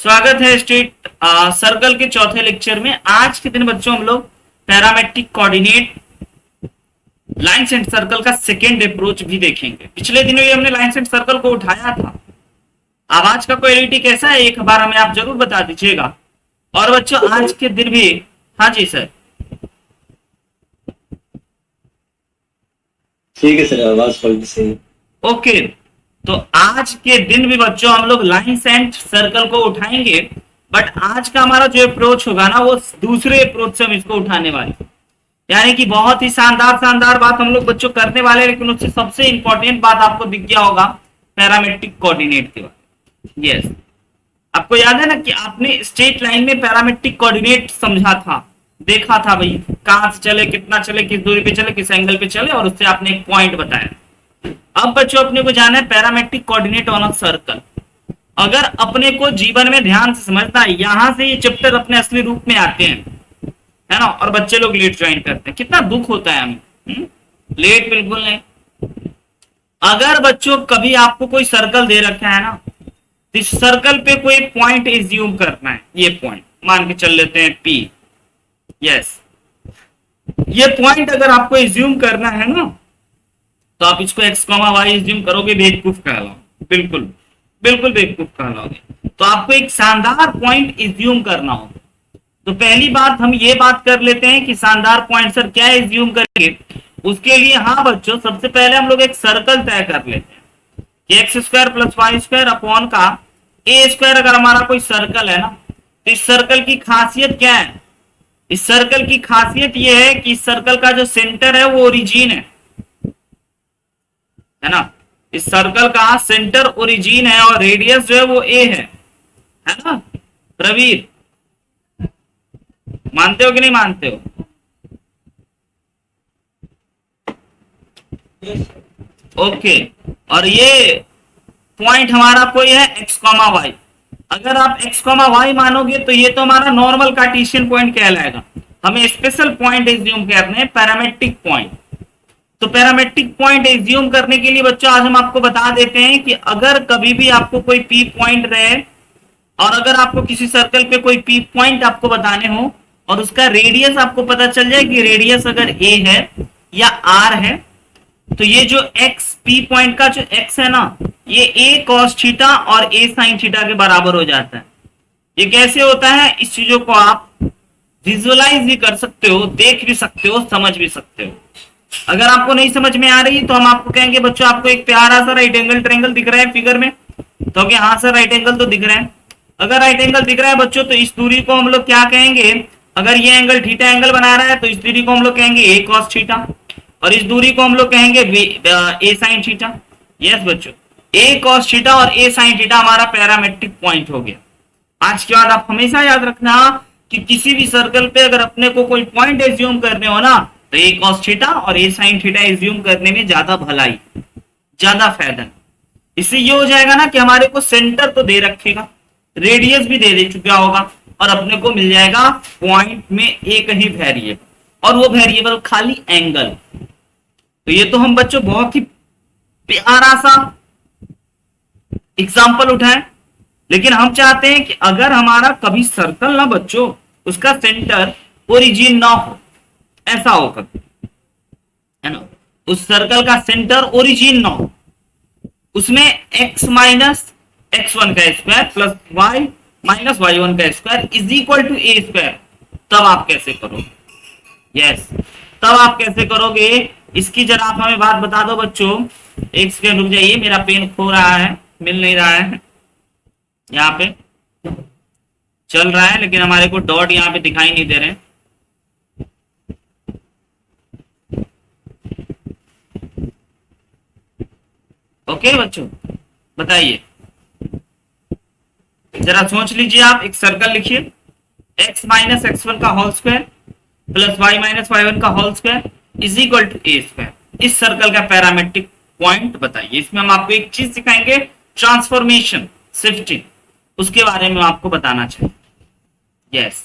स्वागत है street circle के चौथे लेक्चर में। आज के दिन बच्चों हम लोग parametric coordinate lines and circle का सेकेंड अप्रोच भी देखेंगे। पिछले दिनों ये हमने लाइंस एंड सर्कल को उठाया था। आवाज का क्वालिटी कैसा है एक बार हमें आप जरूर बता दीजिएगा। और बच्चों आज के दिन भी, हाँ जी सर, ठीक है सर, आवाज क्वालिटी सही है। ओके। तो आज के दिन भी बच्चों हम लोग लाइंस एंड सर्कल को उठाएंगे, बट आज का हमारा जो अप्रोच होगा ना वो दूसरे अप्रोच से हम इसको उठाने वाले, यानी कि बहुत ही शानदार शानदार बात हम लोग बच्चों करने वाले हैं। लेकिन उससे सबसे इंपॉर्टेंट बात आपको दिख गया होगा पैरामेट्रिक कोऑर्डिनेट के बारे। यस, आपको याद है ना कि आपने स्ट्रेट लाइन में पैरामेट्रिक कोऑर्डिनेट समझा था, देखा था भाई कहां से चले, कितना चले, किस दूरी पे चले, किस एंगल पे चले, और उससे आपने एक पॉइंट बताया। अब बच्चों अपने को जाना है parametric coordinate on a circle. अगर अपने को जीवन में ध्यान से समझना है, यहां से ये चैप्टर अपने असली रूप में आते हैं, है ना। और बच्चे लोग लेट ज्वाइन करते हैं, कितना दुख होता है हमें। लेट बिल्कुल नहीं। अगर बच्चों कभी आपको कोई सर्कल दे रखा है ना, तो इस सर्कल पे कोई पॉइंट एज्यूम करना है। ये पॉइंट मान के चल लेते हैं P। यस, ये पॉइंट अगर आपको एज्यूम करना है ना, तो आप इसको x, y एज्यूम करोगे, बेवकूफ कहलाओगे। बिल्कुल बिल्कुल बेवकूफ कहलाओगे। तो आपको एक शानदार पॉइंट एज्यूम करना होगा। तो पहली बात हम ये बात कर लेते हैं कि शानदार पॉइंट सर क्या एज्यूम करेंगे। उसके लिए हाँ बच्चों, सबसे पहले हम लोग एक सर्कल तय कर लेते हैं कि x square plus Y square upon का ए स्क्वायर। अगर हमारा कोई सर्कल है ना, तो इस सर्कल की खासियत क्या है? इस सर्कल की खासियत ये है कि इस सर्कल का जो सेंटर है वो ओरिजिन है ना। इस सर्कल का सेंटर ओरिजिन है और रेडियस जो है वो ए है ना। प्रवीर, मानते हो कि नहीं मानते हो? ओके। और ये पॉइंट हमारा कोई है एक्स कॉमा वाई। अगर आप एक्स कॉमा वाई मानोगे तो ये तो हमारा नॉर्मल कार्टेशियन पॉइंट कहलाएगा। हमें स्पेशल पॉइंट एज्यूम करने हैं, पैरामेट्रिक पॉइंट। तो पैरामेट्रिक पॉइंट एज्यूम करने के लिए बच्चों आज हम आपको बता देते हैं कि अगर कभी भी आपको कोई पी पॉइंट रहे, और अगर आपको किसी सर्कल पे कोई पी पॉइंट आपको बताने हो और उसका रेडियस आपको पता चल जाए कि रेडियस अगर ए है या आर है, तो ये जो एक्स पी पॉइंट का जो एक्स है ना, ये ए कॉस थीटा और ए साइन थीटा के बराबर हो जाता है। ये कैसे होता है, इस चीजों को आप विजुअलाइज भी कर सकते हो, देख भी सकते हो, समझ भी सकते हो। अगर आपको नहीं समझ में आ रही तो हम आपको कहेंगे बच्चों आपको एक प्यारा सा राइट एंगल ट्रायंगल दिख रहा है फिगर में, तो कि हाँ सर राइट एंगल तो दिख रहा है। अगर राइट एंगल दिख रहा है बच्चों, तो इस दूरी को हम लोग क्या कहेंगे? अगर ये एंगल थीटा एंगल बना रहा है तो इस दूरी को हम लोग कहेंगे ए कॉस थीटा, और इस दूरी को हम लोग कहेंगे ए साइन थीटा। यस बच्चों, ए कॉस थीटा और ए साइन थीटा हमारा पैरामेट्रिक पॉइंट हो गया। आज के बाद आप हमेशा याद रखना कि किसी भी सर्कल पे अगर अपने को कोई पॉइंट एज्यूम करने हो ना, तो ए कॉस थीटा और ए साइन थीटा एज्यूम करने में ज्यादा भलाई, ज्यादा फायदा। इससे ये हो जाएगा ना कि हमारे को सेंटर तो दे रखेगा, रेडियस भी दे चुका होगा, और अपने को मिल जाएगा पॉइंट में एक ही वेरिएबल, और वो वेरिएबल खाली एंगल। तो ये तो हम बच्चों बहुत ही प्यारा सा एग्जाम्पल उठाएं, लेकिन हम चाहते हैं कि अगर हमारा कभी सर्कल ना बच्चों उसका सेंटर ओरिजिन ना हो, ऐसा हो कभी, है ना, उस सर्कल का सेंटर ओरिजिन ना हो, उसमें x माइनस x1 का square plus y minus y1 का square is equal to A square, तब आप कैसे करोगे? यस, तब आप कैसे करोगे इसकी जरा आप हमें बात बता दो बच्चों। एक सेकंड रुक जाइए, मेरा पेन खो रहा है, मिल नहीं रहा है। यहाँ पे चल रहा है लेकिन हमारे को डॉट यहाँ पे दिखाई नहीं दे रहे। ओके बच्चों, बताइए, जरा सोच लीजिए। आप एक सर्कल लिखिए, x माइनस x1 का whole square plus y minus y1 का whole square is equal to A square. इस सर्कल का पैरामेट्रिक पॉइंट बताइए। इसमें हम आपको एक चीज सिखाएंगे, ट्रांसफॉर्मेशन, शिफ्टिंग, उसके बारे में आपको बताना चाहिए। यस,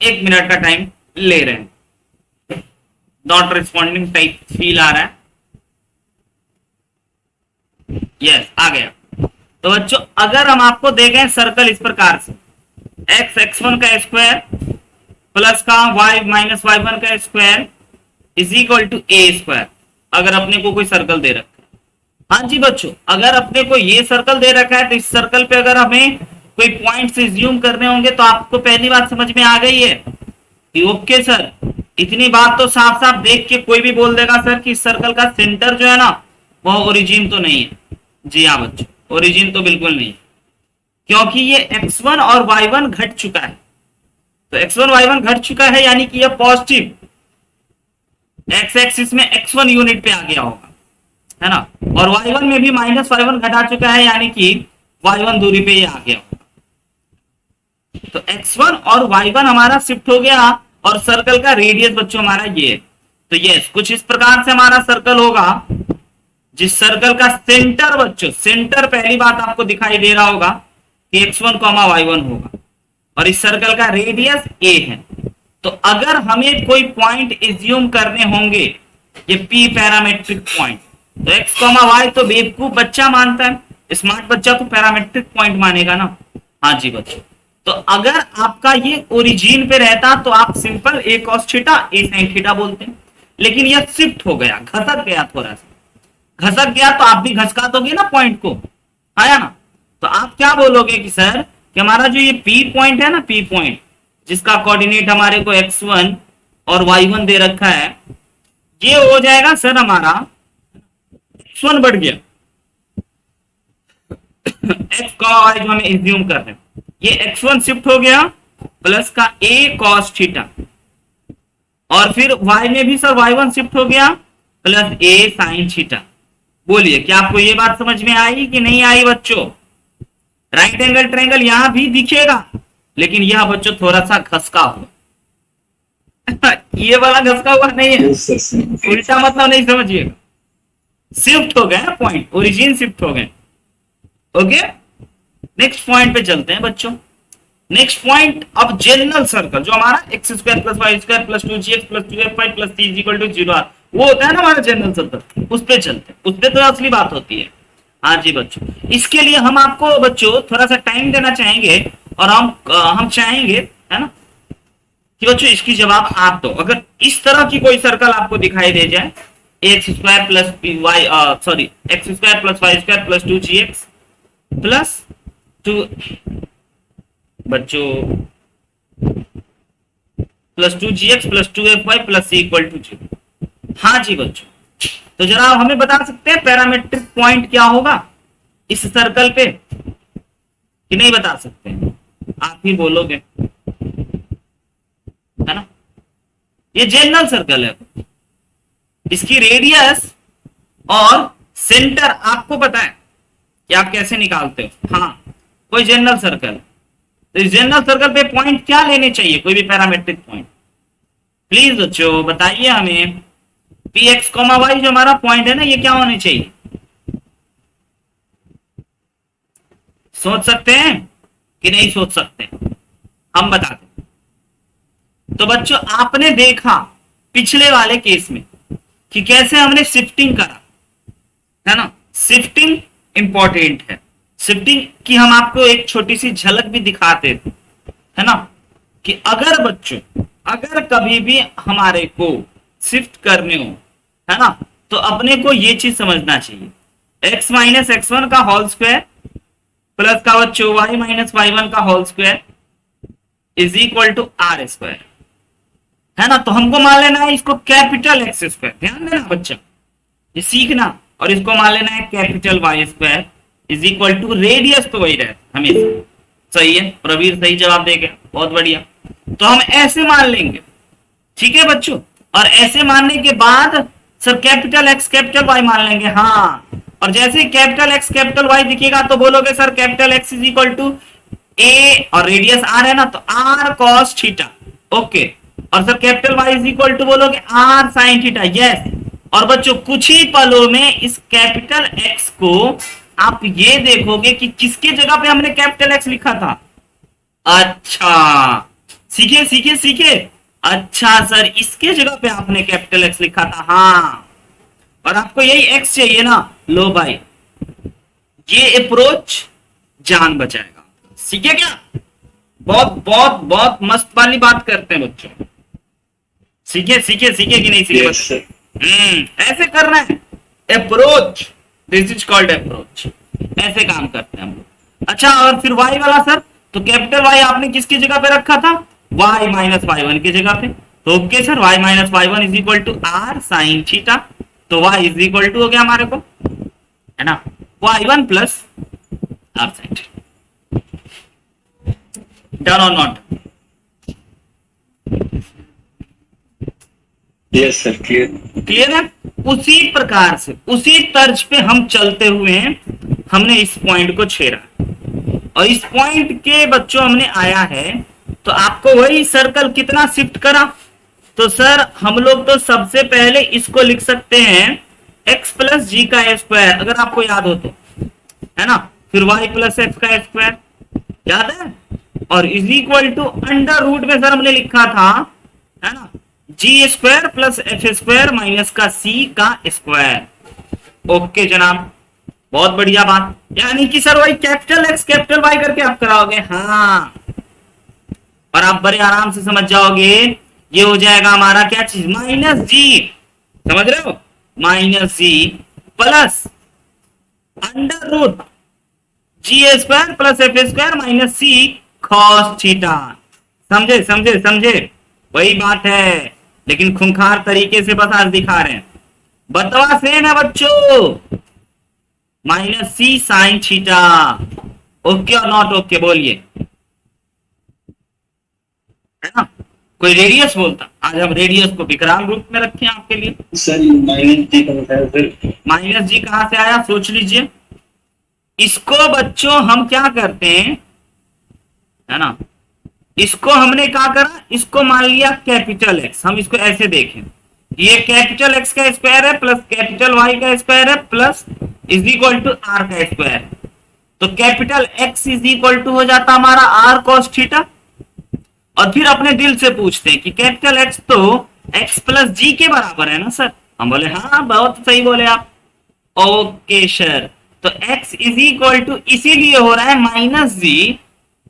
1 मिनट का टाइम ले रहे हैं। नॉट रिस्पॉन्डिंग टाइप फील आ रहा है। यस, आ गया। तो बच्चों अगर हम आपको दे गए सर्कल इस प्रकार से x1 का स्क्वायर प्लस का y माइनस y1 का square is equal to a square, अगर अपने को कोई सर्कल दे रखा है। हाँ जी बच्चों, अगर अपने को ये सर्कल दे रखा है तो इस सर्कल पे अगर हमें कोई पॉइंट से ज्यूम करने होंगे तो आपको पहली बात समझ में आ गई है कि ओके सर, इतनी बात तो साफ साफ देख के कोई भी बोल देगा सर कि इस सर्कल का सेंटर जो है ना वह ओरिजिन तो नहीं है। जी हाँ बच्चों, ओरिजिन तो बिल्कुल नहीं है, क्योंकि ये x1 और y1 घट चुका है। तो x1 y1 घट चुका है यानी कि यह पॉजिटिव x एक्सिस में x1 यूनिट पे आ गया होगा, है ना, और y1 में भी माइनस y1 घटा चुका है यानी कि y1 दूरी पे ये आ गया होगा। तो x1 और y1 हमारा शिफ्ट हो गया और सर्कल का रेडियस बच्चों हमारा ये है। तो यस, कुछ इस प्रकार से हमारा सर्कल होगा जिस सर्कल का सेंटर बच्चों, सेंटर पहली बात आपको दिखाई दे रहा होगा कि x1, y1 होगा और इस सर्कल का रेडियस a है। तो अगर हमें कोई पॉइंट एज्यूम करने होंगे, ये p पैरामेट्रिक पॉइंट, तो x, y तो बेवकूफ बच्चा मानता है, स्मार्ट बच्चा तो पैरामेट्रिक पॉइंट मानेगा ना। हाँ जी बच्चों, तो अगर आपका ये ओरिजिन पे रहता तो आप simple a cos theta a sin theta बोलते हैं, लेकिन यह शिफ्ट हो गया, घसक गया, थोड़ा सा घसक गया तो आप भी घसका दोगे ना पॉइंट को, आया ना। तो आप क्या बोलोगे कि सर कि हमारा जो ये P पॉइंट है ना, P पॉइंट जिसका कोऑर्डिनेट हमारे को x1 और y1 दे रखा है, ये हो जाएगा सर हमारा x1 बढ़ गया x y जो हमें एज्यूम कर रहे हैं, ये x1 शिफ्ट हो गया प्लस का a cos थीटा, और फिर y में भी सर y1 शिफ्ट हो गया प्लस a sin थीटा। बोलिए क्या आपको ये बात समझ में आई कि नहीं आई बच्चों? राइट एंगल ट्रायंगल यहां भी दिखेगा, लेकिन यह बच्चों थोड़ा सा घसका हुआ ये वाला घसका हुआ नहीं है, उल्टा मतलब नहीं समझिएगा, शिफ्ट हो गए पॉइंट, ओरिजिन शिफ्ट हो गए। ओके, नेक्स्ट पॉइंट पे चलते हैं बच्चों। नेक्स्ट पॉइंट, अब जनरल सर्कल जो हमारा x square plus Y square plus 2gx plus 2fy plus c is equal to 0 वो होता है ना हमारा जनरल सर्कल, उस पे चलते हैं, उस पे तो असली बात होती है। हाँ जी बच्चों, इसके लिए हम आपको बच्चों थोड़ा सा टाइम देना चाहेंगे और हम चाहेंगे, है ना, कि बच्चों इसकी जवाब आप दो। अगर इस तरह की कोई सर्कल आपको दिखाई दे जाए, x square plus y sorry x square plus Y square plus 2gx plus 2 बच्चों plus 2gx plus 2fy plus c equal to 0। हाँ जी बच्चों, तो जरा हमें बता सकते हैं पैरामेट्रिक पॉइंट क्या होगा इस सर्कल पे कि नहीं बता सकते? आप ही बोलोगे, है ना। ये जनरल सर्कल है, इसकी रेडियस और सेंटर आपको पता है कि आप कैसे निकालते हो। हाँ, कोई जनरल सर्कल, तो इस जनरल सर्कल पे पॉइंट क्या लेने चाहिए, कोई भी पैरामेट्रिक पॉइंट? प्लीज बच्चों बताइए हमें। px, y जो हमारा पॉइंट है ना, ये क्या होने चाहिए? सोच सकते हैं कि नहीं सोच सकते? हम बताते हैं। तो बच्चों आपने देखा पिछले वाले केस में कि कैसे हमने शिफ्टिंग करा, है ना। शिफ्टिंग इंपॉर्टेंट है, शिफ्टिंग की हम आपको एक छोटी सी झलक भी दिखाते थे, है ना, कि अगर बच्चों अगर कभी भी हमारे को शिफ्ट करने हो, है ना, तो अपने को ये चीज समझना चाहिए, x माइनस x1 का होल स्क्वायर प्लस का बच्चों y माइनस y1 का whole square is equal to r square, है ना। तो हमको मान लेना है इसको कैपिटल x स्क्वायर, ध्यान देना बच्चा, ये सीखना, और इसको मान लेना है capital y square is equal to radius, तो वही रहे हमेशा। सही है, प्रवीर सही जवाब देगा, बहुत बढ़िया। तो हम ऐसे मान लेंगे, ठीक है बच्चों, और ऐसे मानने के बाद sir capital x capital y मान लेंगे। हाँ, और जैसे कैपिटल एक्स कैपिटल वाई दिखेगा तो बोलोगे sir capital x is equal to A और रेडियस आर है ना, तो आर कॉस थीटा। ओके, और sir capital Y is equal to बोलोगे आर साइन थीटा। यस, और बच्चों कुछ ही पलों में इस कैपिटल एक्स को आप ये देखोगे कि किसके जगह पे हमने कैपिटल एक्स लिखा था। अच्छा, सीखे सीखे सीखे। अच्छा सर, इसके जगह पे आपने कैपिटल एक्स लिखा था। हाँ, और आपको यही एक्स चाहिए ना, लो भाई, ये अप्रोच जान बचाएगा। सीखे क्या? बहुत बहुत बहुत मस्त वाली बात करते हैं बच्चों। सीखे सीखे सीखे कि नहीं सीखे? Yes, sir. ऐसे करना है। Approach, this is called approach. ऐसे काम करते हैं हम लोग। अच्छा, और फिर वाई वाला सर, तो कैपिटल वाई आपने किसकी जगह पे रखा था? वाई माइनस वाई वन की जगह पे। तो okay sir, Y minus Y one is equal to R sine theta. तो वाई इज इक्वल टू हो गया हमारे को, है ना, Y one plus R sine theta. Done और not? Yes, sir. Clear. Clear है? उसी प्रकार से, उसी तर्ज पे हम चलते हुए हमने इस पॉइंट को छेड़ा, और इस पॉइंट के बच्चों हमने आया है, तो आपको वही सर्कल कितना शिफ्ट करा? तो सर हम लोग तो सबसे पहले इसको लिख सकते हैं x प्लस जी का स्क्वायर, अगर आपको याद हो तो, है ना, फिर y प्लस एक्स का स्क्वायर, याद है, और is equal to under root में सर हमने लिखा था, है ना, G square plus F square minus का सी का स्क्वायर। ओके जनाब, बहुत बढ़िया बात। यानी कि सर वही कैपिटल एक्स कैपिटल वाई करके आप कराओगे, हाँ, और आप बड़े आराम से समझ जाओगे। ये हो जाएगा हमारा क्या चीज, माइनस जी, समझ रहे हो, माइनस जी plus under root G square plus F square minus C cos theta. समझे समझे समझे? वही बात है, लेकिन खूंखार तरीके से बस आज दिखा रहे हैं। बतवा सेम है बच्चों, माइनस सी साइन थीटा। ओके और नॉट ओके बोलिए, है ना? कोई रेडियस बोलता? आज हम रेडियस को विकराल रूप में रखे हैं आपके लिए। Sir, माइनस जी का बताया सर। माइनस जी कहां से आया सोच लीजिए। इसको बच्चों हम क्या करते हैं, है ना, इसको हमने क्या करा, इसको मान लिया कैपिटल एक्स, हम इसको ऐसे देखें, ये कैपिटल एक्स का स्क्वायर है प्लस कैपिटल वाई का स्क्वायर है plus is equal to r का स्क्वायर। तो capital x is equal to हो जाता हमारा आर कॉस थीटा। और फिर अपने दिल से पूछते हैं कि कैपिटल एक्स तो एक्स प्लस जी के बराबर है ना सर? हम बोले हाँ, बहुत सही बोले आप। ओके सर, तो x इज इक्वल टू इसीलिए हो रहा है माइनस जी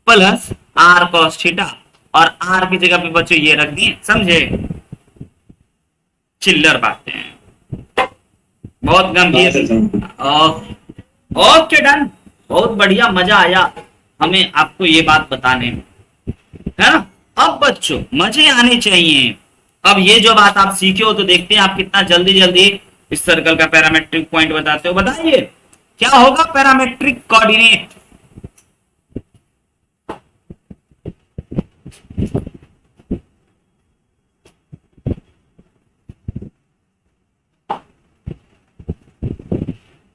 प्लस आर कॉस थीटा, और r की जगह पे बच्चों ये रख दिए, समझे? चिल्लर बातें, बहुत गंभीर। ओके डन, बहुत बढ़िया, मजा आया हमें आपको ये बात बताने में, है ना? अब बच्चों मजे आने चाहिए। अब ये जो बात आप सीखे हो, तो देखते हैं आप कितना जल्दी जल्दी इस सर्कल का पैरामेट्रिक पॉइंट बताते हो। बताइए क्या होगा पैरामेट्रिक कोऑर्डिनेट?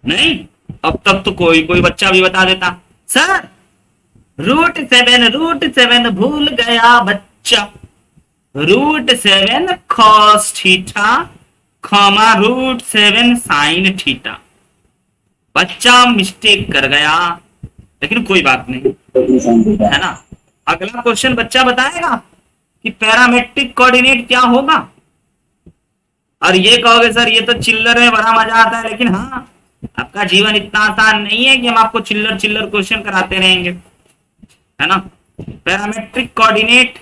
नहीं, अब तक तो कोई कोई बच्चा भी बता देता सर, रूट सेवन भूल गया बच्चा, root seven cos theta comma root seven sine theta. बच्चा मिस्टेक कर गया, लेकिन कोई बात नहीं, है ना। अगला क्वेश्चन बच्चा बताएगा कि पैरामेट्रिक कोऑर्डिनेट क्या होगा, और ये कहोगे सर ये तो चिल्लर है, बड़ा मजा आता है, लेकिन हाँ, आपका जीवन इतना आसान नहीं है कि हम आपको चिल्लर चिल्लर क्वेश्चन कराते रहेंगे, है ना। Parametric coordinate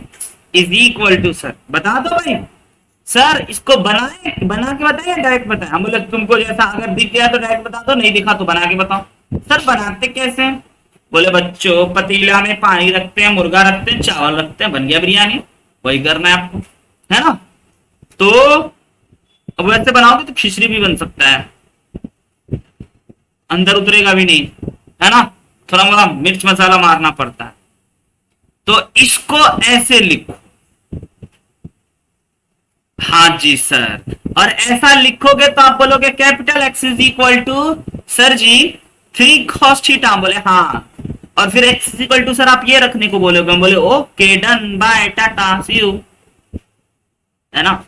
is equal to, sir बता दो भाई, सर इसको बनाए बना के बताए डायरेक्ट बताए? हम बोले तुमको जैसा अगर दिख गया तो डायरेक्ट बता दो, नहीं दिखा तो बना के बताओ। सर बनाते कैसे हैं? बोले बच्चों पतीला में पानी रखते हैं, मुर्गा रखते हैं, चावल रखते हैं, बन गया बिरयानी। वही करना है आपको, है ना। तो अब वैसे बनाओगे तो खिचड़ी भी बन सकता है, अंदर उतरेगा भी नहीं, है ना, थोड़ा मोड़ा मिर्च मसाला मारना पड़ता है। तो इसको ऐसे लिखो, हाँ जी सर, और ऐसा लिखोगे तो आप बोलोगे capital x is equal to sir ji 3 cos theta. बोले हाँ, और फिर x is equal to sir आप ये रखने को बोलोगे, हम बोले okay done bye tata see you, है ना।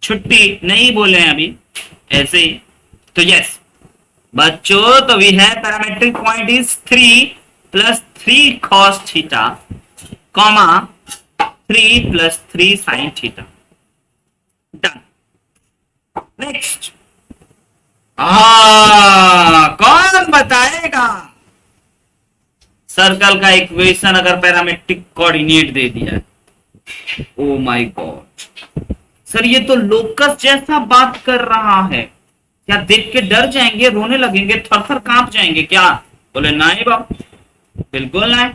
छुट्टी नहीं बोले हैं अभी, ऐसे ही। तो यस बच्चों, तो वी है parametric point is 3 plus 3 cos theta comma 3 plus 3 sign theta. Done. Next, कौन बताएगा? सर्कल का इक्वेशन अगर पैरामेट्रिक कोऑर्डिनेट दे दिया है, ओ माय गॉड सर ये तो लोकस जैसा बात कर रहा है, क्या देख के डर जाएंगे, रोने लगेंगे, थर थर कांप जाएंगे क्या? बोले नहीं बाबू, बिल्कुल नहीं,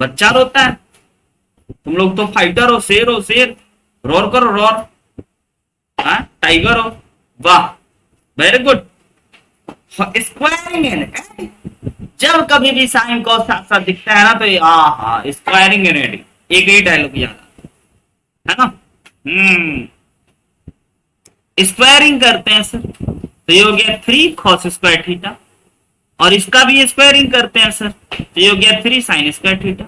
बच्चा रोता है, तुम लोग तो फाइटर हो, शेर, रोर करो रोर, हाँ टाइगर हो, वाह वेरी गुड। स्क्वायरिंग एंड जब कभी भी साइन को साथ साथ दिखता है ना तो ये हाँ स्क्वायरिंग एंड एडिंग, एक ही डायलॉग याद आता है ना। स्क्वायरिंग करते हैं सर तो ये हो गया 3 cos स्क्वायर थीटा, और इसका भी स्क्वायरिंग करते हैं सर तो ये हो गया 3 sin स्क्वायर थीटा।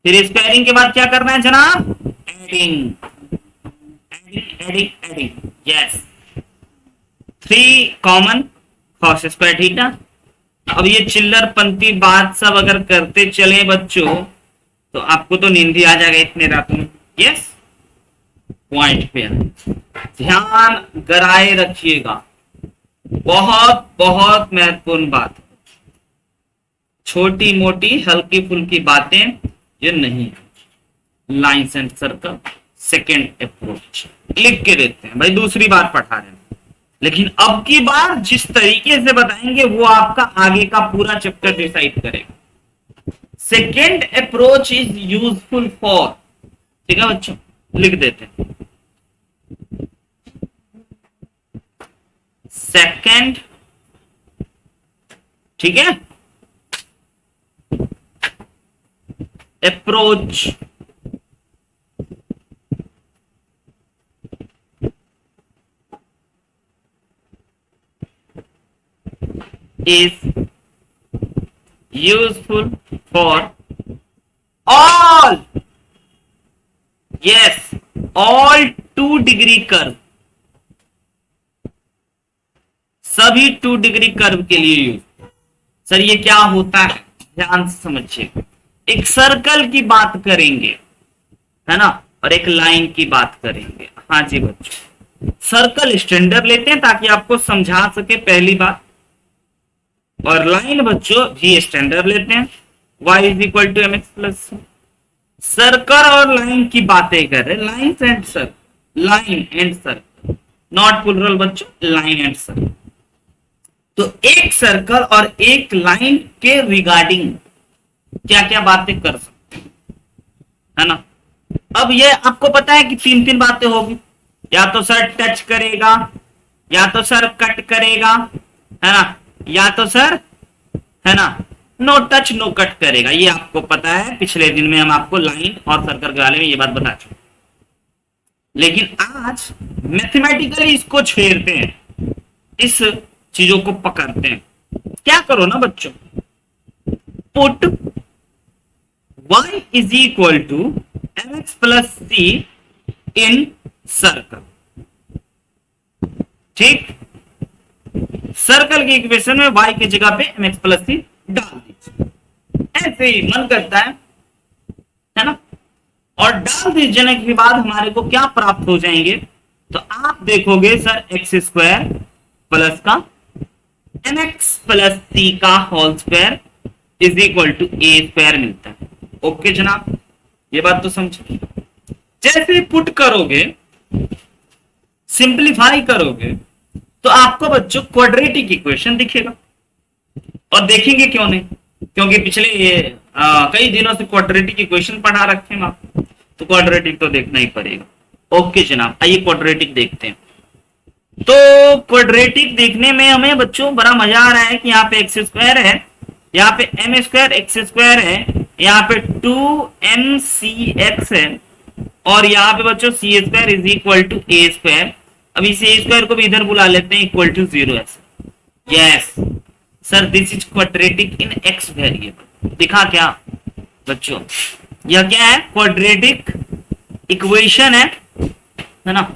फिर स्क्वायरिंग के बाद क्या करना है जनाब? Adding adding adding, yes 3 common cos square theta. अब ये चिल्लर पंती बात सब अगर करते चले बच्चों तो आपको तो नींद ही आ जाएगा इतने रातों में। यस पॉइंट पे ध्यान गराए रखिएगा, बहुत बहुत महत्वपूर्ण बात, छोटी मोटी हल्की फुल्की बातें ये नहीं। Lines and circle second approach लिख के देते हैं भाई, दूसरी बार पढ़ा रहे हैं, लेकिन अब की बार जिस तरीके से बताएंगे वो आपका आगे का पूरा चैप्टर डिसाइड करेगा। Second approach is useful for, ठीक है बच्चों, लिख देते हैं सेकेंड, ठीक है, approach is useful for all, yes all 2 degree curve, सभी 2 डिग्री कर्व के लिए यूज। सर ये क्या होता है ध्यान से समझिए, एक सर्कल की बात करेंगे है ना, और एक लाइन की बात करेंगे। हाँ जी बच्चों, सर्कल स्टैंडर्ड लेते हैं ताकि आपको समझा सके पहली बात, और लाइन बच्चों भी स्टैंडर्ड लेते हैं, y is equal to m x plus. Circle और लाइन की बातें कर रहे, line and circle, line and circle, not plural बच्चों, लाइन एंड सर्कल। तो एक सर्कल और एक लाइन के रिगार्डिंग क्या क्या बातें कर सकते है ना। अब ये आपको पता है कि 3 बातें होगी, या तो सर टच करेगा, या तो सर कट करेगा, है ना, या तो सर है ना नो टच नो कट करेगा। ये आपको पता है, पिछले दिन में हम आपको लाइन और सर्कल के बारे में ये बात बता चुके, लेकिन आज मैथमेटिकली इसको छेड़ते हैं, इस चीजों को पकड़ते हैं। क्या करो ना बच्चों, put y is equal to m x plus c in circle, ठीक, सर्कल की इक्वेशन में y की जगह पे एम एक्स प्लस सी डाल दीजिए, ऐसे ही मन करता है ना, और डाल दीजिए के बाद हमारे को क्या प्राप्त हो जाएंगे, तो आप देखोगे सर एक्स स्क्वायर प्लस का एम एक्स प्लस सी का whole square is equal to A square मिलता है। ओके जनाब, ये बात तो समझे। जैसे पुट करोगे, सिंप्लीफाई करोगे, तो आपको बच्चों क्वाड्रेटिक इक्वेशन दिखेगा, और देखेंगे क्यों नहीं, क्योंकि पिछले कई दिनों से क्वाड्रेटिक इक्वेशन पढ़ा रखे हैं आप, तो क्वाड्रेटिक तो देखना ही पड़ेगा। ओके जनाब, आइए क्वाड्रेटिक देखते हैं। तो क्वाड्रेटिक देखने में हमें बच्चों बड़ा मजा आ रहा है कि यहाँ पे एक्स स्क्वायर है, यहाँ पे एम स्क्वायर एक्स स्क्वायर है, यहाँ पे 2mcx है, और यहाँ पे बच्चों C square is equal to A square. अब इस ए स्क्वायर को भी इधर बुला लेते हैं, इक्वल टू 0 ऐसे। Yes sir, this is quadratic in x variable. दिखा क्या बच्चों, यह क्या है, क्वाड्रेटिक इक्वेशन है ना,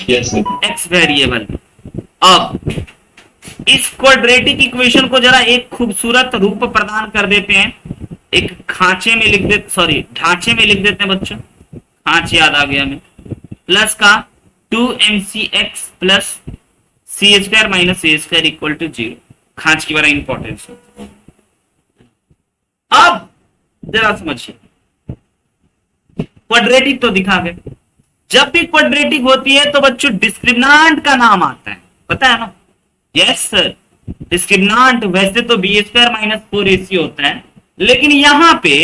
यस सर, एक्स वेरिएबल। अब इस क्वाड्रेटिक इक्वेशन को जरा एक खूबसूरत रूप प्रदान कर देते हैं, एक खांचे में लिख देते, सॉरी ढांचे में लिख देते हैं बच्चों, खांच याद आ गया हमें, प्लस का 2mcx plus C square minus A square equal to 0। खांच की बड़ा इंपॉर्टेंस, अब जरा समझिए, क्वाड्रेटिक तो दिखा गए, जब भी क्वाड्रेटिक होती है तो बच्चों डिस्क्रिमिनांट का नाम आता है, पता है ना? यस सर, डिस्क्रिमिनांट वैसे तो बी स्क्वायर माइनस 4ac होता है, लेकिन यहां पे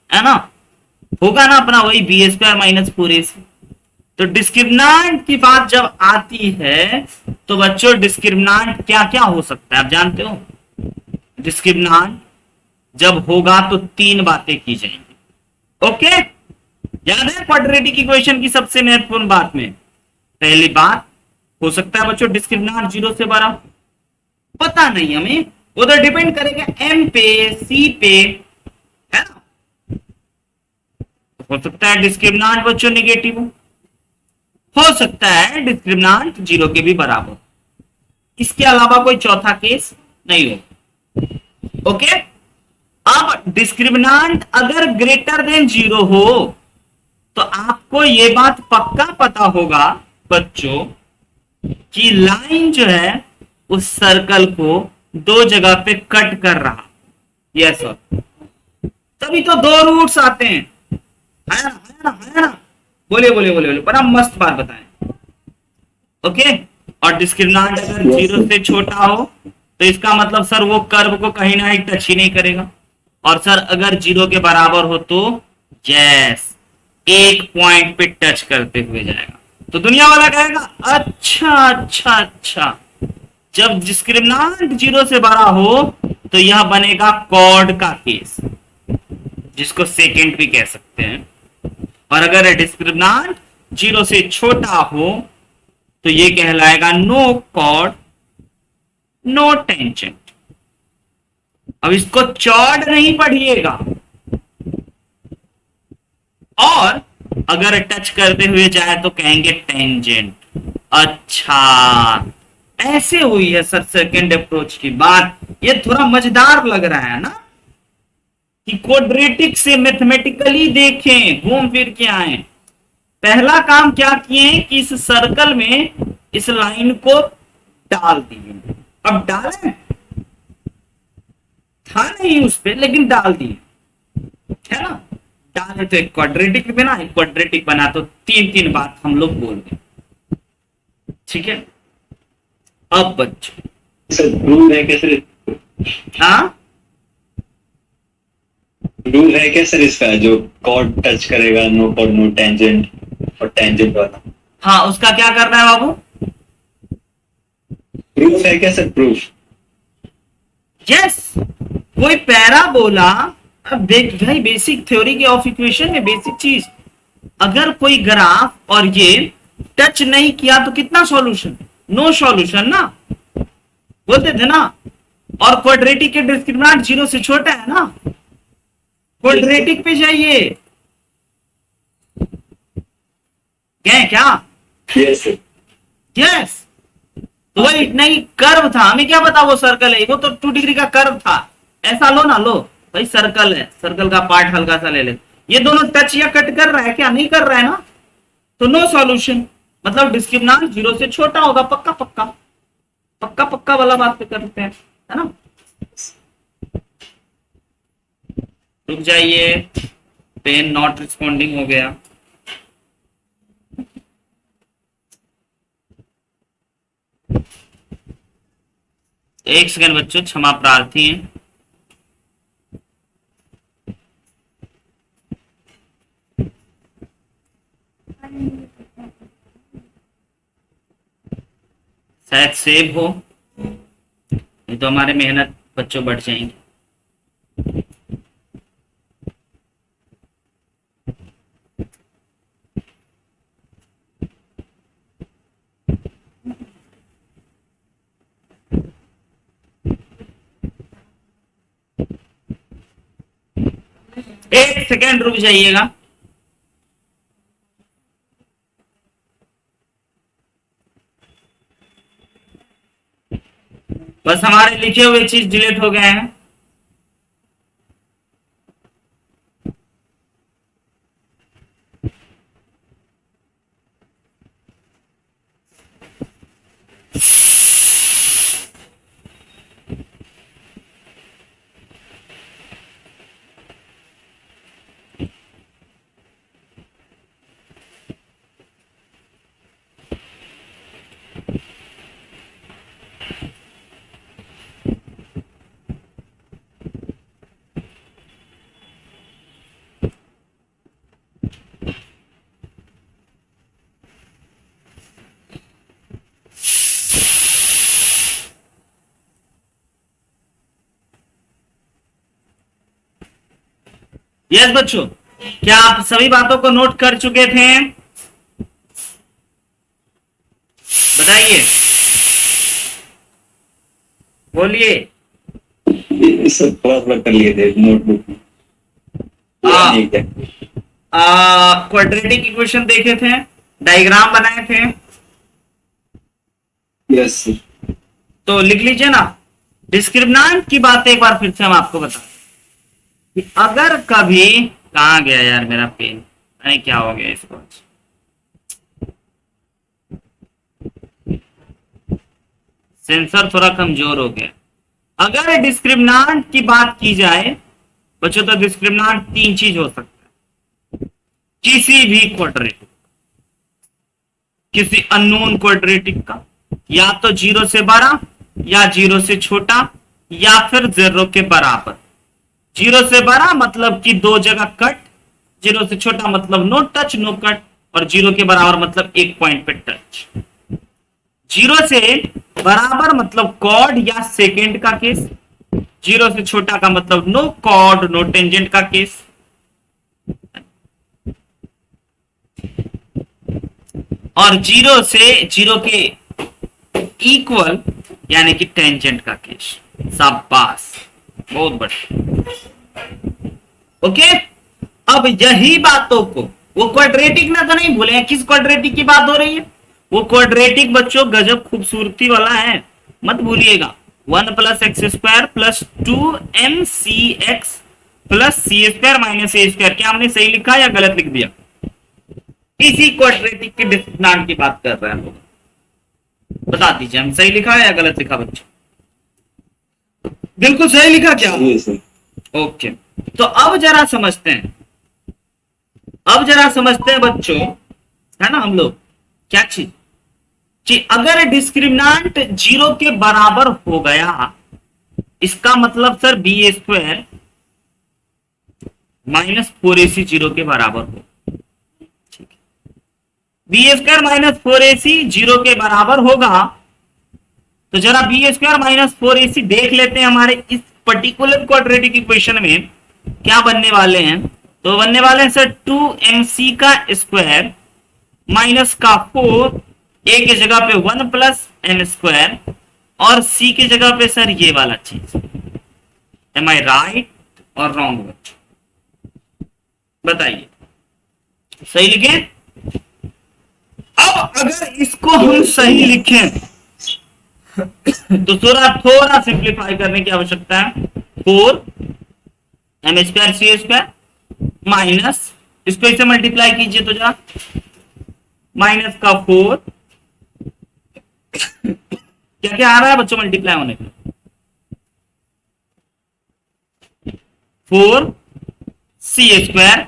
है ना होगा ना अपना वही बी स्क्वायर माइनस 4ac। तो डिस्क्रिमिनांट की बात जब आती है तो बच्चों डिस्क्रिमिनांट क्या क्या हो सकता है आप जानते हो? डिस्क्रिमिनांट जब होगा तो तीन बातें की जाएंगी। ओके, याद है क्वाड्रेटिक इक्वेशन की सबसे महत्वपूर्ण बात में पहली बात हो सकता है बच्चों डिस्क्रिमिनांट 0 से बड़ा, पता नहीं हमें, उधर डिपेंड करेगा एम पे सी पे, है ना? हो सकता है डिस्क्रिमिनांट बच्चों नेगेटिव हो सकता है डिस्क्रिमिनांट 0 के भी बराबर, इसके अलावा कोई चौथा केस नहीं हो। ओके, अब डिस्क्रिमिनांट अगर ग्रेटर देन 0 हो तो आपको यह बात पक्का पता होगा बच्चों कि लाइन जो है उस सर्कल को दो जगह पे कट कर रहा। यस सर, तभी तो दो रूट्स आते हैं, है ना? है ना? है ना? बोलिए बोलिए बोलिए बोलिए, बड़ा मस्त बात बताएं। ओके, और डिस्क्रिमिनांट अगर 0 से छोटा हो तो इसका मतलब सर वो कर्व को कहीं ना कहीं टच ही नहीं करेगा, और सर अगर 0 के बराबर हो तो यस एक पॉइंट पे टच करते हुए जाएगा। तो दुनिया वाला कहेगा अच्छा अच्छा अच्छा, जब डिस्क्रिमिनांट 0 से बड़ा हो तो यह बनेगा कॉर्ड का केस, जिसको सेकेंड भी कह सकते हैं, और अगर डिस्क्रिमिनांट 0 से छोटा हो तो ये कहलाएगा नो कॉर्ड नो टेंजेंट। अब इसको चौड़ नहीं पढ़िएगा, और अगर टच करते हुए जाए तो कहेंगे टेंजेंट। अच्छा, ऐसे हुई है सर सेकेंड अप्रोच की बात। ये थोड़ा मजेदार लग रहा है ना कि क्वाड्रेटिक से मैथमेटिकली देखें, घूम फिर के आए। पहला काम क्या किए कि इस सर्कल में इस लाइन को डाल दिए। अब डालें था नहीं उस पे, लेकिन डाल दिए, है ना? डाले तो एक क्वाड्रेटिक बना, एक क्वाड्रेटिक बना, तो तीन तीन बात हम लोग बोल गए। ठीक है, अब बच्चों सर रूल है क्या सर? हाँ रूल है क्या सर इसका, जो कॉर्ड टच करेगा नो कॉर्ड नो टेंजेंट, और टेंजेंट वाला? हाँ, उसका क्या करना है बाबू? प्रूफ है क्या सर? प्रूफ? यस, कोई पैराबोला, अब देख भाई बेसिक थ्योरी के ऑफ इक्वेशन में बेसिक चीज, अगर कोई ग्राफ और ये टच नहीं किया तो कितना सॉल्यूशन? नो सॉल्यूशन ना, बोलते थे ना। और क्वाड्रेटिक के डिस्क्रिमिनांट 0 से छोटा है ना, क्वाड्रेटिक पे जाइए। गए क्या? Yes sir. यस, तो वही इतना ही कर्व था, हमें क्या पता वो सर्कल है, वो तो 2 डिग्री का कर्व था। ऐसा लो ना, लो भाई सर्कल है, सर्कल का पार्ट हल्का सा ले ले, ये दोनों टच या कट कर रहा है क्या? नहीं कर रहा है ना, तो नो सॉल्यूशन, मतलब डिस्क्रिमिनांट 0 से छोटा होगा। पक्का पक्का पक्का पक्का वाला बात पे करते हैं, है ना? रुक जाइए, पेन नॉट रिस्पॉन्डिंग हो गया। एक सेकंड बच्चों, क्षमा प्रार्थी हैं। शायद सेव हो, नहीं तो हमारे मेहनत बच्चों बढ़ जाएंगे। एक सेकंड रुक जाइएगा। बस हमारे लिखे हुए चीज डिलीट हो गए हैं। यस बच्चों, क्या आप सभी बातों को नोट कर चुके थे? बताइए, बोलिए। ये सब थोड़ा थोड़ा कर लिए थे नोटबुक में। हाँ। नहीं exactly। क्वाड्रेटिक इक्वेशन देखे थे, डायग्राम बनाए थे, यस तो लिख लीजिए ना। डिस्क्रिमिनेंट की बात एक बार फिर से हम आपको बता कि अगर कभी, कहाँ गया यार मेरा पेन, अरे क्या हो गया इसको, सेंसर थोड़ा कमजोर हो गया। अगर डिस्क्रिमिनेंट की बात की जाए बच्चों, तो डिस्क्रिमिनेंट तीन चीज हो सकता है किसी भी क्वाड्रेटिक, किसी अननोन क्वाड्रेटिक का, या तो 0 से बड़ा या 0 से छोटा या फिर 0 के बराबर। 0 से बड़ा मतलब कि दो जगह कट, 0 से छोटा मतलब नो टच नो कट, और 0 के बराबर मतलब एक पॉइंट पे टच। 0 से बराबर मतलब कॉर्ड या सेकेंड का केस, 0 से छोटा का मतलब नो कॉर्ड नो टेंजेंट का केस, और 0 से 0 के इक्वल यानी कि टेंजेंट का केस। शाबाश, बहुत बढ़िया। ओके, अब यही बातों को वो क्वाड्रेटिक ना तो नहीं भूले, किस क्वाड्रेटिक की बात हो रही है? वो क्वाड्रेटिक बच्चों गजब खूबसूरती वाला है, मत भूलिएगा। 1 plus X square plus 2mcx plus सी स्क्वायर माइनस ए स्क्वायर। क्या हमने सही लिखा या गलत लिख दिया? इसी क्वाड्रेटिक के डिस्क्रिमिनेंट की बात कर रहे हैं हम, बता दीजिए हम सही लिखा है या गलत लिखा बच्चों? बिल्कुल सही लिखा क्या? ओके, तो अब जरा समझते हैं, अब जरा समझते हैं बच्चों, है ना, हम लोग क्या चीज कि अगर डिस्क्रिमिनेंट 0 के बराबर हो गया, इसका मतलब sir B square minus 4ac 0 के बराबर हो। बी स्क्वायर माइनस 4ac 0 के बराबर होगा, तो जरा बी स्क्वायर माइनस 4ac देख लेते हैं हमारे इस पर्टिकुलर क्वाड्रेटिक इक्वेशन में क्या बनने वाले हैं। तो बनने वाले हैं सर 2mc का स्क्वायर माइनस का 4, a की जगह पे 1 प्लस एम स्क्वायर, और c की जगह पे सर ये वाला चीज। एम आई राइट और रॉन्ग बच्चों? बताइए, सही लिखे? अब अगर इसको हम सही लिखें तो थोड़ा सिंप्लीफाई करने की आवश्यकता है। 4 एम स्क्वायर सी स्क्वायर माइनस, इसको इसे मल्टीप्लाई कीजिए तो जरा, माइनस का 4, क्या क्या आ रहा है बच्चों मल्टीप्लाई होने के? 4 सी स्क्वायर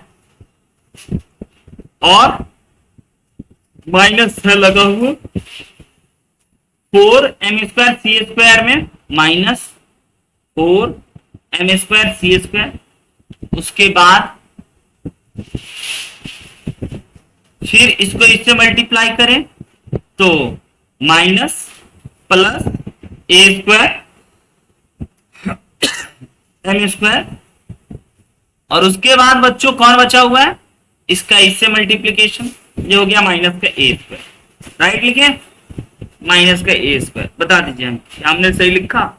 और माइनस है लगा हुआ 4 एम स्क्वायर सी स्क्वायर में माइनस 4 एम स्क्वायर सी स्क्वायर, उसके बाद फिर इसको इससे मल्टीप्लाई करें तो माइनस प्लस ए स्क्वायर एम स्क्वायर, और उसके बाद बच्चों कौन बचा हुआ है? इसका इससे मल्टीप्लीकेशन, ये हो गया माइनस का ए स्क्वायर। राइट लिखे? माइनस का ए स्क्वायर। बता दीजिए हम हमने सही लिखा?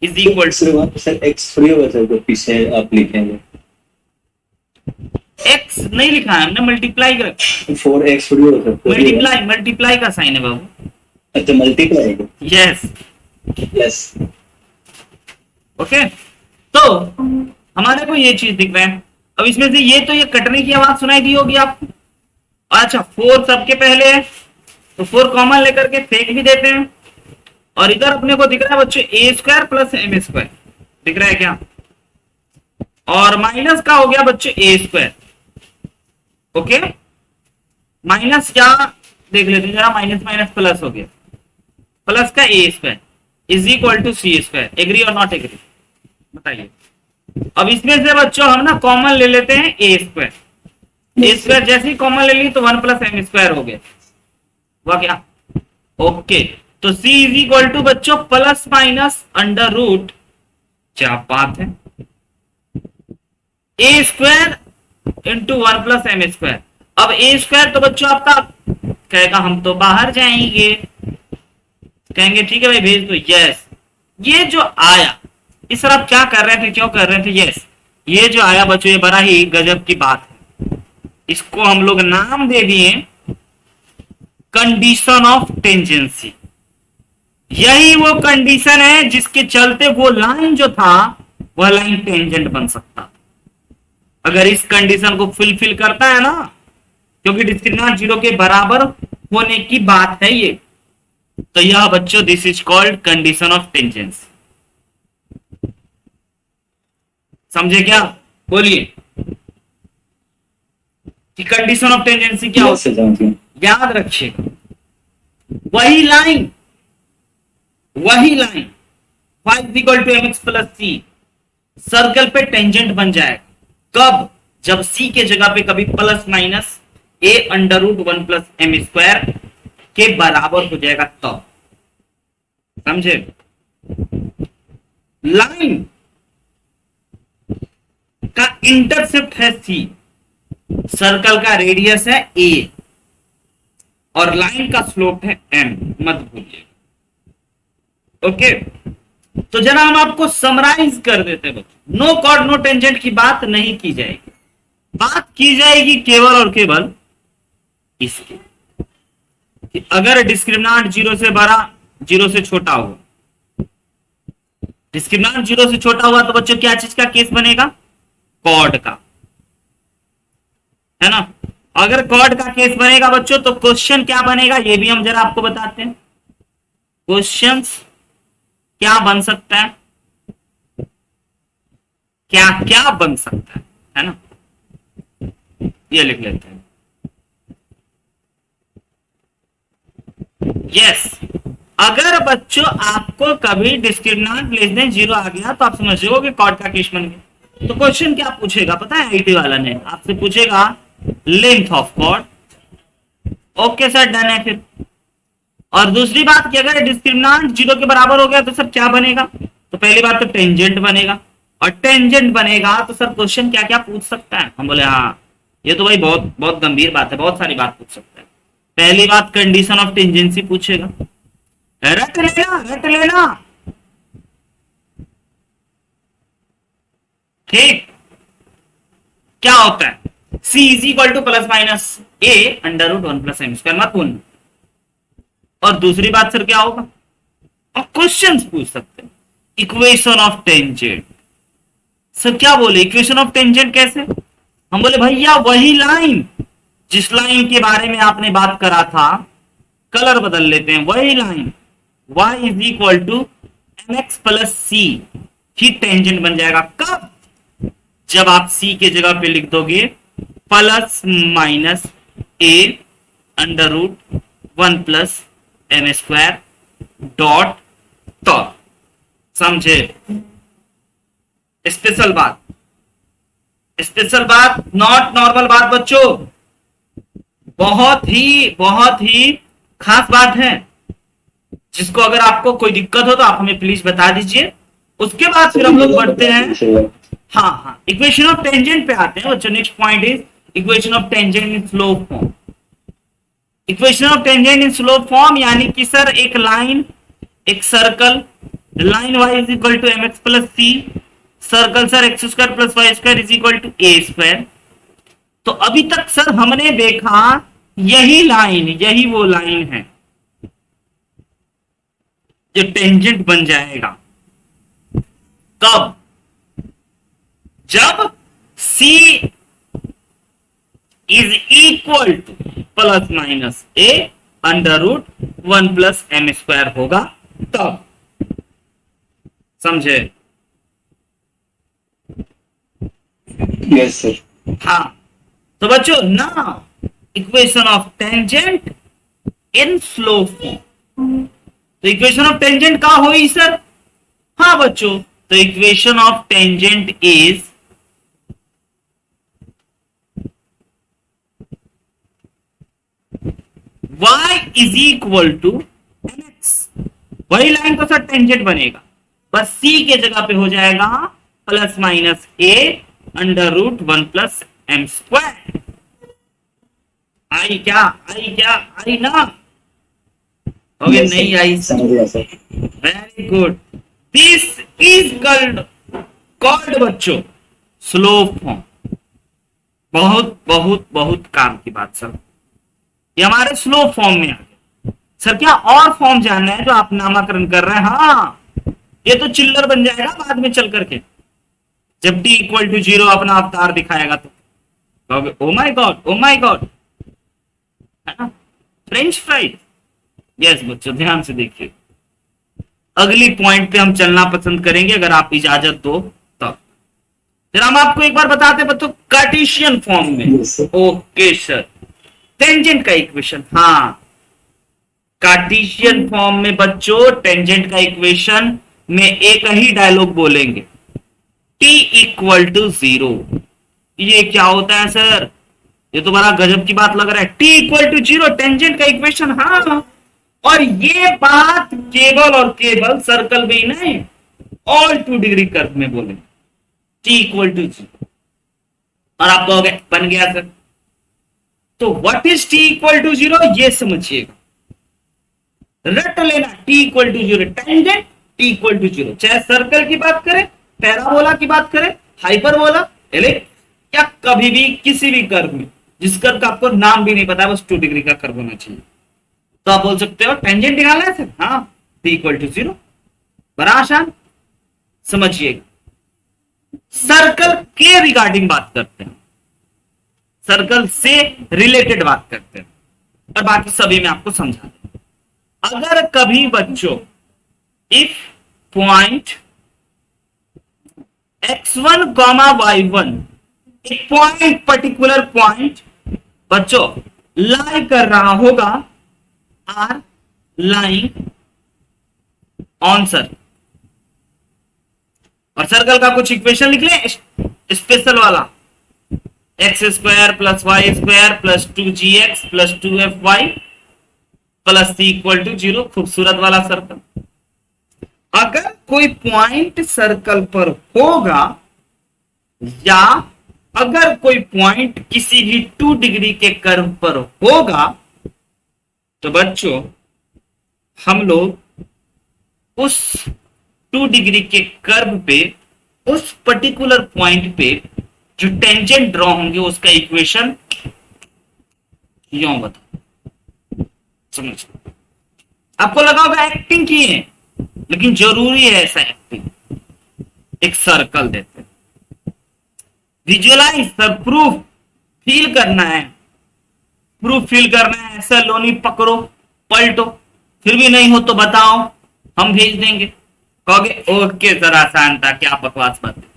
Is equal to sir x free होगा सर, जो पीछे आप लिखेंगे एक्स नहीं लिखा है हमने, मल्टीप्लाई कर 4x फ्री होगा सर। मल्टीप्लाई का साइन है बाबू। अच्छा मल्टीप्लाई, यस यस ओके। तो हमारे को ये चीज दिख रहा है। अब इसमें से ये तो ये कटने की आवाज सुनाई दी होगी आपको। अच्छा 4 सबके पहले है तो 4 कॉमन लेकर के फेंक भी देते हैं, और इधर अपने को दिख रहा है बच्चों ए स्क्वायर प्लस एम स्क्वायर, दिख रहा है क्या? और माइनस का हो गया बच्चों ए स्क्वायर। ओके, माइनस क्या देख लेते हैं जरा, माइनस माइनस प्लस हो गया, प्लस का ए square is equal to C square. Agree और नॉट एग्री? बताइए। अब इसमें से बच्चों हम ना कॉमन ले लेते हैं ए स्क्वायर। ए स्क्वायर जैसे ही कॉमन ले ली तो 1 प्लस एम स्क्वायर हो गया, हुआ क्या? ओके, तो c इज इक्वल टू बच्चों प्लस माइनस अंडर रूट, क्या बात है, ए स्क्वायर इंटू 1+m²। अब ए स्क्वायर तो बच्चों आपका कहेगा हम तो बाहर जाएंगे, कहेंगे ठीक है भाई भेज दो। यस, ये जो आया इस सर आप क्या कर रहे थे, क्यों कर रहे थे? यस, ये जो आया बच्चों ये बड़ा ही गजब की बात है। इसको हम लोग नाम दे दिए कंडीशन ऑफ टेंजेंसी। यही वो कंडीशन है जिसके चलते वो लाइन जो था वह लाइन टेंजेंट बन सकता। अगर इस कंडीशन को फुलफिल करता है ना, क्योंकि डिस्क्रिमिनेंट 0 के बराबर होने की बात है ये, तो यह बच्चों this is called condition of tangency. समझे क्या? बोलिए कि कंडीशन ऑफ टेंजेंसी क्या होती है? याद रखिए, वही line y equal to mx plus c circle पे टेंजेंट बन जाएगा। कब? जब c के जगह पे कभी प्लस माइनस a √1+m² के बराबर हो जाएगा तब। समझे? लाइन का इंटरसेप्ट है c, सर्कल का रेडियस है a और लाइन का स्लोप है m, मत भूलिए। ओके, तो जरा हम आपको समराइज कर देते हैं बच्चों। नो कॉर्ड नो टेंजेंट की बात नहीं की जाएगी, बात की जाएगी केवल और केवल इसकी कि अगर डिस्क्रिमिनेंट 0 से बड़ा 0 से छोटा हो, डिस्क्रिमिनेंट 0 से छोटा हुआ तो बच्चों क्या चीज का केस बनेगा? कॉर्ड का, है ना। अगर कॉर्ड का केस बनेगा बच्चों तो क्वेश्चन क्या बनेगा ये भी हम जरा आपको बताते हैं। क्वेश्चंस क्या बन सकता है, क्या क्या बन सकता है ना, ये लिख लेते हैं। यस, अगर बच्चों आपको कभी डिस्क्रिमिनेंट लेस देन 0 आ गया तो आप समझ रहे हो कि कॉर्ड का केस बन गया। तो क्वेश्चन क्या पूछेगा पता है? आईटी वाला ने आपसे पूछेगा length of chord. Okay sir, done है फिर। और दूसरी बात कि अगर डिस्क्रिमिनेंट 0 के बराबर हो गया तो सर क्या बनेगा? तो पहली बात तो टेंजेंट बनेगा, और टेंजेंट बनेगा तो सर क्वेश्चन क्या क्या पूछ सकता है? हम बोले हाँ ये तो भाई बहुत बहुत गंभीर बात है, बहुत सारी बात पूछ सकता है। पहली बात कंडीशन ऑफ टेंजेंसी पूछेगा, रट लेना ठीक। क्या होता है? c is equal to plus minus a √1+m², मत भूलना। और दूसरी बात सर क्या होगा? और क्वेश्चंस पूछ सकते हैं इक्वेशन ऑफ टेंजेंट। सर क्या बोले इक्वेशन ऑफ टेंजेंट कैसे? हम बोले भैया वही लाइन जिस लाइन के बारे में आपने बात करा था, कलर बदल लेते हैं, वही line y is equal to mx plus c ही टेंजेंट बन जाएगा। कब? जब आप c के जगह पे लिख दोगे plus minus a √1+m² dot तब। समझे? स्पेशल बात, नॉट नॉर्मल बात बच्चों, बहुत ही खास बात है जिसको अगर आपको कोई दिक्कत हो तो आप हमें प्लीज बता दीजिए। उसके बाद फिर हम लोग बढ़ते हैं हाँ इक्वेशन ऑफ टेंजेंट पे आते हैं बच्चों। Next point is equation of tangent in slope form. Equation of tangent in slope form यानी कि सर एक लाइन, एक circle, line y is equal to mx plus c, circle sir x² plus y² is equal to a²। तो अभी तक sir हमने देखा यही लाइन, यही वो लाइन है जो टेंजेंट बन जाएगा। कब? जब c is equal to plus minus a √1+m² होगा तब। समझे? Yes sir. हाँ, तो बच्चों ना equation of tangent in slope form. तो इक्वेशन ऑफ टेंजेंट क्या हुई सर? हाँ बच्चों, तो equation of tangent is y is equal to mx। वही लाइन तो सर टेंजेंट बनेगा, बस c के जगह पे हो जाएगा plus minus a under root 1 + m²। आई ना? Okay, Yes, sir. नहीं आई। समझ गया sir. Very good. This is called बच्चों स्लो फॉर्म। बहुत बहुत बहुत काम की बात सर, ये हमारे स्लो फॉर्म में आ गया। सर क्या और फॉर्म जानना है जो आप नामकरण कर रहे हैं? हाँ, ये तो चिल्लर बन जाएगा बाद में चल करके, जब t = 0 अपना अवतार दिखाएगा तो oh my God, oh my God, है ना? French fries. यस बच्चों, ध्यान से देखिए, अगली पॉइंट पे हम चलना पसंद करेंगे अगर आप इजाजत दो तब। फिर हम आपको एक बार बताते बच्चों कार्टेशियन फॉर्म में। Yes, sir. Okay sir, tangent का इक्वेशन। हाँ, कार्टेशियन फॉर्म में बच्चों टेंजेंट का इक्वेशन में एक ही डायलॉग बोलेंगे, t = 0। ये क्या होता है सर? ये तो बड़ा गजब की बात लग रहा है। t = 0 टेंजेंट का इक्वेशन। हाँ, और ये बात केवल और केवल सर्कल में ही नहीं, ऑल 2 डिग्री कर्व में बोले t = 0। और आप कहोगे बन गया सर। तो व्हाट इज t = 0 ये समझिएगा, रट लेना। t = 0 टेंजेंट, t = 0 चाहे सर्कल की बात करें, पैराबोला की बात करें, हाइपरबोला, एलिप्स, या कभी भी किसी भी कर्व में, जिस कर्व का आपको नाम भी नहीं पता, बस 2 डिग्री का कर्व होना चाहिए, तो आप बोल सकते हो टेंजेंट निकालना है सर। हाँ, t = 0, बड़ा आसान। समझिएगा, सर्कल के रिगार्डिंग बात करते हैं, सर्कल से रिलेटेड बात करते हैं, और बाकी सभी में आपको समझा दें। अगर कभी बच्चों इफ पॉइंट x1, y1, एक पॉइंट, पर्टिकुलर पॉइंट बच्चों लाई कर रहा होगा, आर लाइंग ऑन सर्कल, और सर्कल का कुछ इक्वेशन लिख ले स्पेशल वाला, x² + y² + 2gx + 2fy + c = 0, खूबसूरत वाला सर्कल। अगर कोई पॉइंट सर्कल पर होगा, या अगर कोई पॉइंट किसी भी 2 डिग्री के कर्व पर होगा, तो बच्चों हम लोग उस 2 डिग्री के कर्व पे, उस पर्टिकुलर पॉइंट पे जो टेंजेंट ड्रॉ होंगे, उसका इक्वेशन यूं बता। समझ, आपको लगा होगा एक्टिंग की है, लेकिन जरूरी है ऐसा एक्टिंग। एक सर्कल देते हैं, विजुअलाइज सर, प्रूफ फील करना है, प्रूफ फील करना है। ऐसा लोनी पकड़ो पलटो, फिर भी नहीं हो तो बताओ, हम भेज देंगे। कहोगे ओके सर, आसान था, क्या बकवास बात है।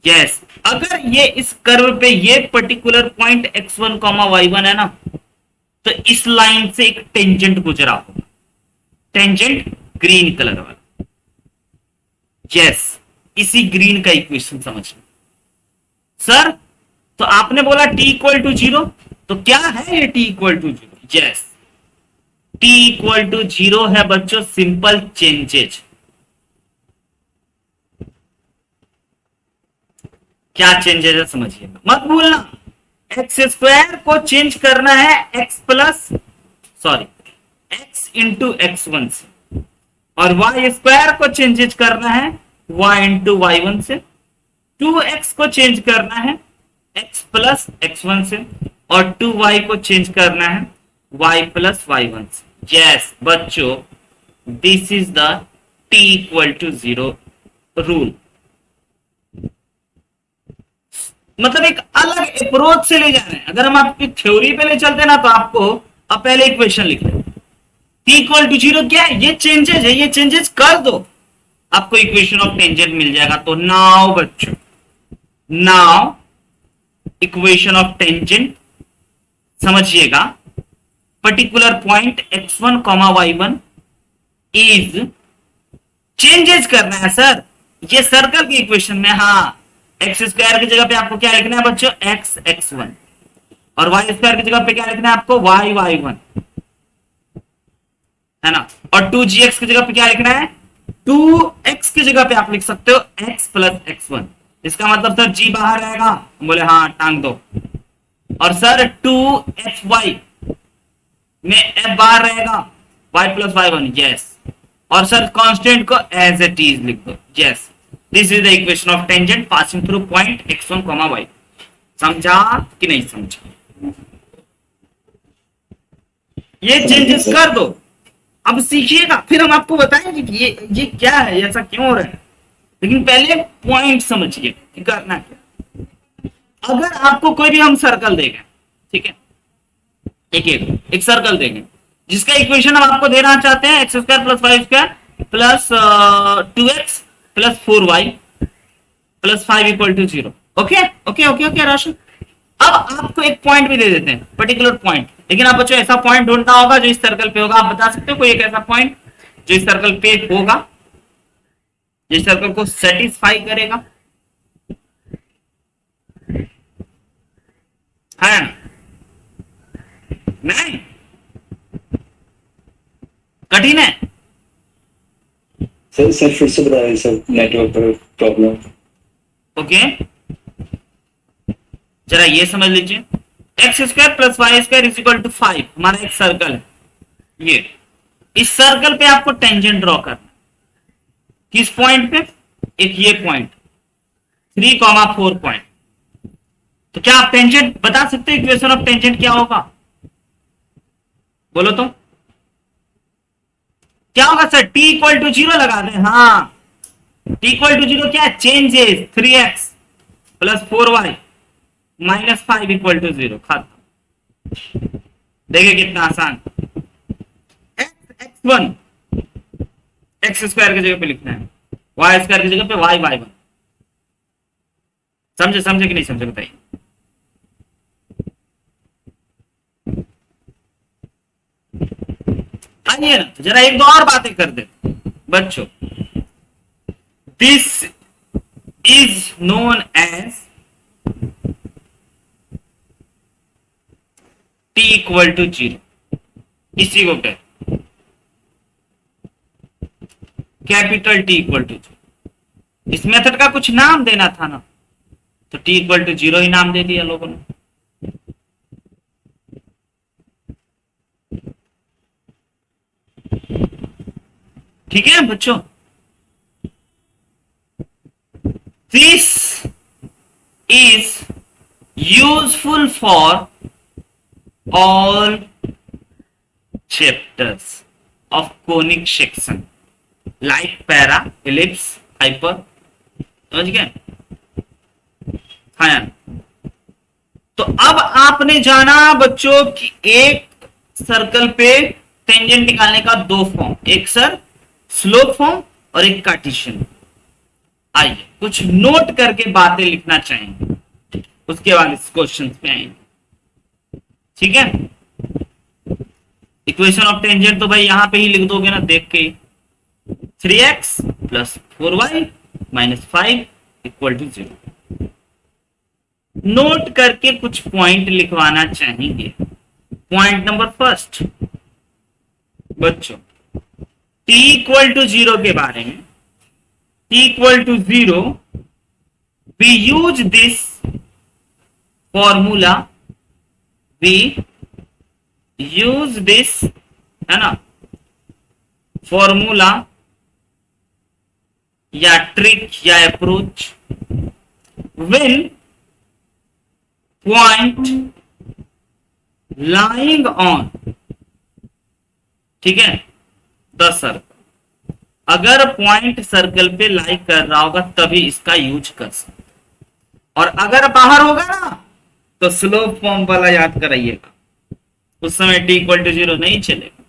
यस, अगर ये इस कर्व पे ये पर्टिकुलर पॉइंट x1, y1 है ना, तो इस लाइन से एक टेंजेंट गुजरा होगा, टेंजेंट ग्रीन कलर वाला। यस, इसी ग्रीन का इक्वेशन समझना सर। तो आपने बोला t = 0, तो क्या है ये t = 0? यस, t = 0 है बच्चों सिंपल चेंजेज। क्या चेंजेज है समझिएगा, मत भूलना। x² को चेंज करना है x × x1 से, और y² को चेंजेज करना है y × y1 से, 2x को चेंज करना है x + x1 से, और 2y को चेंज करना है y + y1 से। यस बच्चों, this is the t = 0 rule. मतलब एक अलग अप्रोच से ले जाना है। अगर हम आपकी थ्योरी पे ले चलते ना, तो आपको अब पहले इक्वेशन लिख लें, t = 0 क्या है? ये चेंजेज है, ये चेंजेज कर दो, आपको इक्वेशन ऑफ टेंजेंट मिल जाएगा। तो नाउ बच्चों, नाउ इक्वेशन ऑफ टेंजेंट समझिएगा, particular point x1, y1 is, changes करना है सर ये सर्कल की इक्वेशन में। हाँ, x² की जगह पे आपको क्या लिखना है बच्चों? x(x1), और y² की जगह पे क्या लिखना है आपको? y(y1), है ना। और 2gx की जगह पे क्या लिखना है? 2x की जगह पे आप लिख सकते हो x + x1। इसका मतलब सर जी बाहर रहेगा, बोले हाँ टांग दो। और सर 2fy में f बाहर रहेगा, y plus y one, yes. और सर कांस्टेंट को एज इट इज लिख दो, yes. This is the equation of tangent passing through point x1, y। समझा कि नहीं समझा? ये चेंजेस कर दो, अब सीखिएगा, फिर हम आपको बताएंगे कि ये क्या है, ऐसा क्यों हो रहा है। लेकिन पहले पॉइंट समझिए कि करना क्या। अगर आपको कोई भी हम सर्कल देंगे, ठीक है, एक सर्कल देंगे जिसका इक्वेशन हम आपको देना चाहते हैं X square plus Y square plus 2x plus 4y plus 5 equal to 0। Okay okay okay okay Roshan, अब आपको एक पॉइंट भी दे देते हैं, पर्टिकुलर पॉइंट। लेकिन आप बच्चों ऐसा पॉइंट ढूंढना होगा जो इस सर्कल पे होगा। आप बता सकते हो कोई एक ऐसा पॉइंट जो इस सर्कल पे होगा, जिस सर्कल को सेटिस्फाई करेगा? है नहीं? कठिन है सर फिर से बता रहे सर, नेटवर्क पर प्रॉब्लम। ओके, जरा ये समझ लीजिए, x square plus Y square is equal to 5 हमारा एक सर्कल है। ये इस सर्कल पे आपको टेंजेंट ड्रॉ करना, किस पॉइंट पे? एक ये पॉइंट 3,4 पॉइंट। तो क्या आप टेंजेंट बता सकते हैं? इक्वेशन ऑफ टेंजेंट क्या होगा, बोलो तो क्या होगा सर? t इक्वल टू 0 लगा दें। हाँ, t इक्वल टू 0 क्या है? Changes 3x plus 4y minus 5 equal to 0। खत्म। देखिए कितना आसान। x1 एक्स स्क्वायर की जगह पे लिखना है, वाई स्क्वायर की जगह पे वाई वाई वन। समझे समझे कि नहीं समझे बताइए? आइए ना, तो जरा एक दो और बातें कर दे बच्चों। This is known as t equal to 0। इसी को कहते कैपिटल T इक्वल टू 0। इस मेथड का कुछ नाम देना था ना, तो t इक्वल टू 0 ही नाम दे दिया लोगों ने। ठीक है बच्चों, this is useful for all chapters of conic section like para, ellipse, hyper. समझ गए? हाँ, तो अब आपने जाना बच्चों कि एक सर्कल पे टेंजेंट निकालने का दो फॉर्म, एक सर स्लोप फॉर्म और एक कार्टेशियन। आइए कुछ नोट करके बातें लिखना चाहेंगे, उसके बाद इस क्वेश्चन पे आएंगे। ठीक है, इक्वेशन ऑफ टेंजेंट तो भाई यहां पे ही लिख दोगे ना देख के, 3x plus 4y minus 5 equal to 0। Note करके कुछ पॉइंट लिखवाना चाहेंगे। पॉइंट नंबर फर्स्ट बच्चों, t इक्वल टू 0 के बारे में, t equal to 0 we use this formula, we use this, है ना, फॉर्मूला या ट्रिक या approach when point lying on, ठीक है, द सर्कल। अगर पॉइंट सर्कल पे लाई कर रहा होगा तभी इसका यूज कर सकते, और अगर बाहर होगा ना तो स्लोप फॉर्म वाला याद कराइएगा, उस समय t इक्वल टू 0 नहीं चलेगा।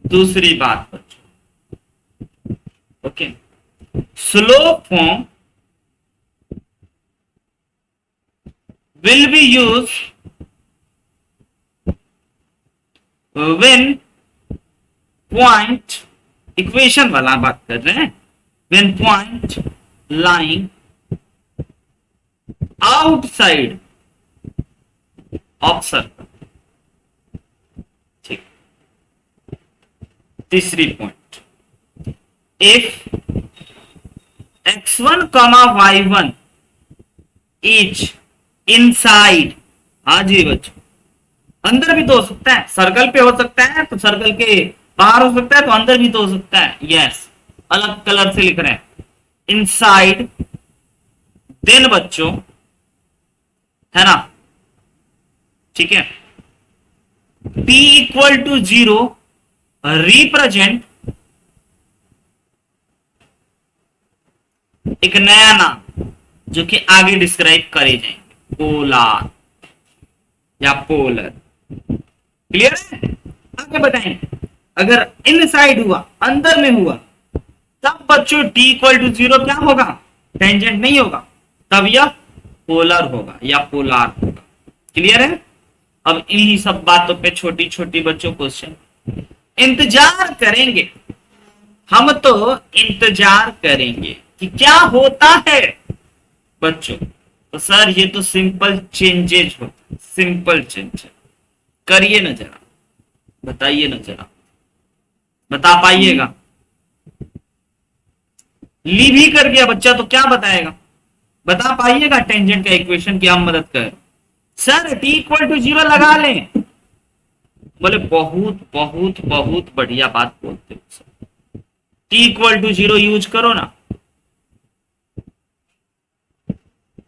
दूसरी बात बच्चों, okay, slope form will be used when point, equation वाला बात कर रहे हैं, when point lying outside of circle। ठीक, तीसरी point, if x1 comma y1 is inside. हाँ जी बच्चों, अंदर भी तो हो सकता है, सर्कल पे हो सकता है तो सर्कल के बाहर हो सकता है तो अंदर भी तो हो सकता है। यस, अलग कलर से लिख रहे हैं इनसाइड। देन बच्चों, है ना, ठीक है, p इक्वल टू 0 रिप्रेजेंट एक नया नाम जो कि आगे डिस्क्राइब करे जाएंगे, पोलार या पोलर। क्लियर है? आगे बताएंगे। अगर इनसाइड हुआ, अंदर में हुआ, तब बच्चों t इक्वल टू 0 क्या होगा? टेंजेंट नहीं होगा, तब यह पोलर होगा या पोलार होगा। क्लियर है? अब इन्हीं सब बातों पे छोटी छोटी बच्चों क्वेश्चन इंतजार करेंगे, हम तो इंतजार करेंगे कि क्या होता है बच्चों। तो सर ये तो सिंपल चेंजेज होता है, सिंपल चेंजेज। करिए ना जरा, बताइए ना जरा, बता पाइएगा? लीव ही कर गया बच्चा तो क्या बताएगा? बता पाइएगा टेंजेंट का इक्वेशन की हम मदद करें? सर t इक्वल टू 0 लगा लें। बोले बहुत बहुत बहुत बढ़िया बात बोलते हो sir, t equal to 0 use करो ना।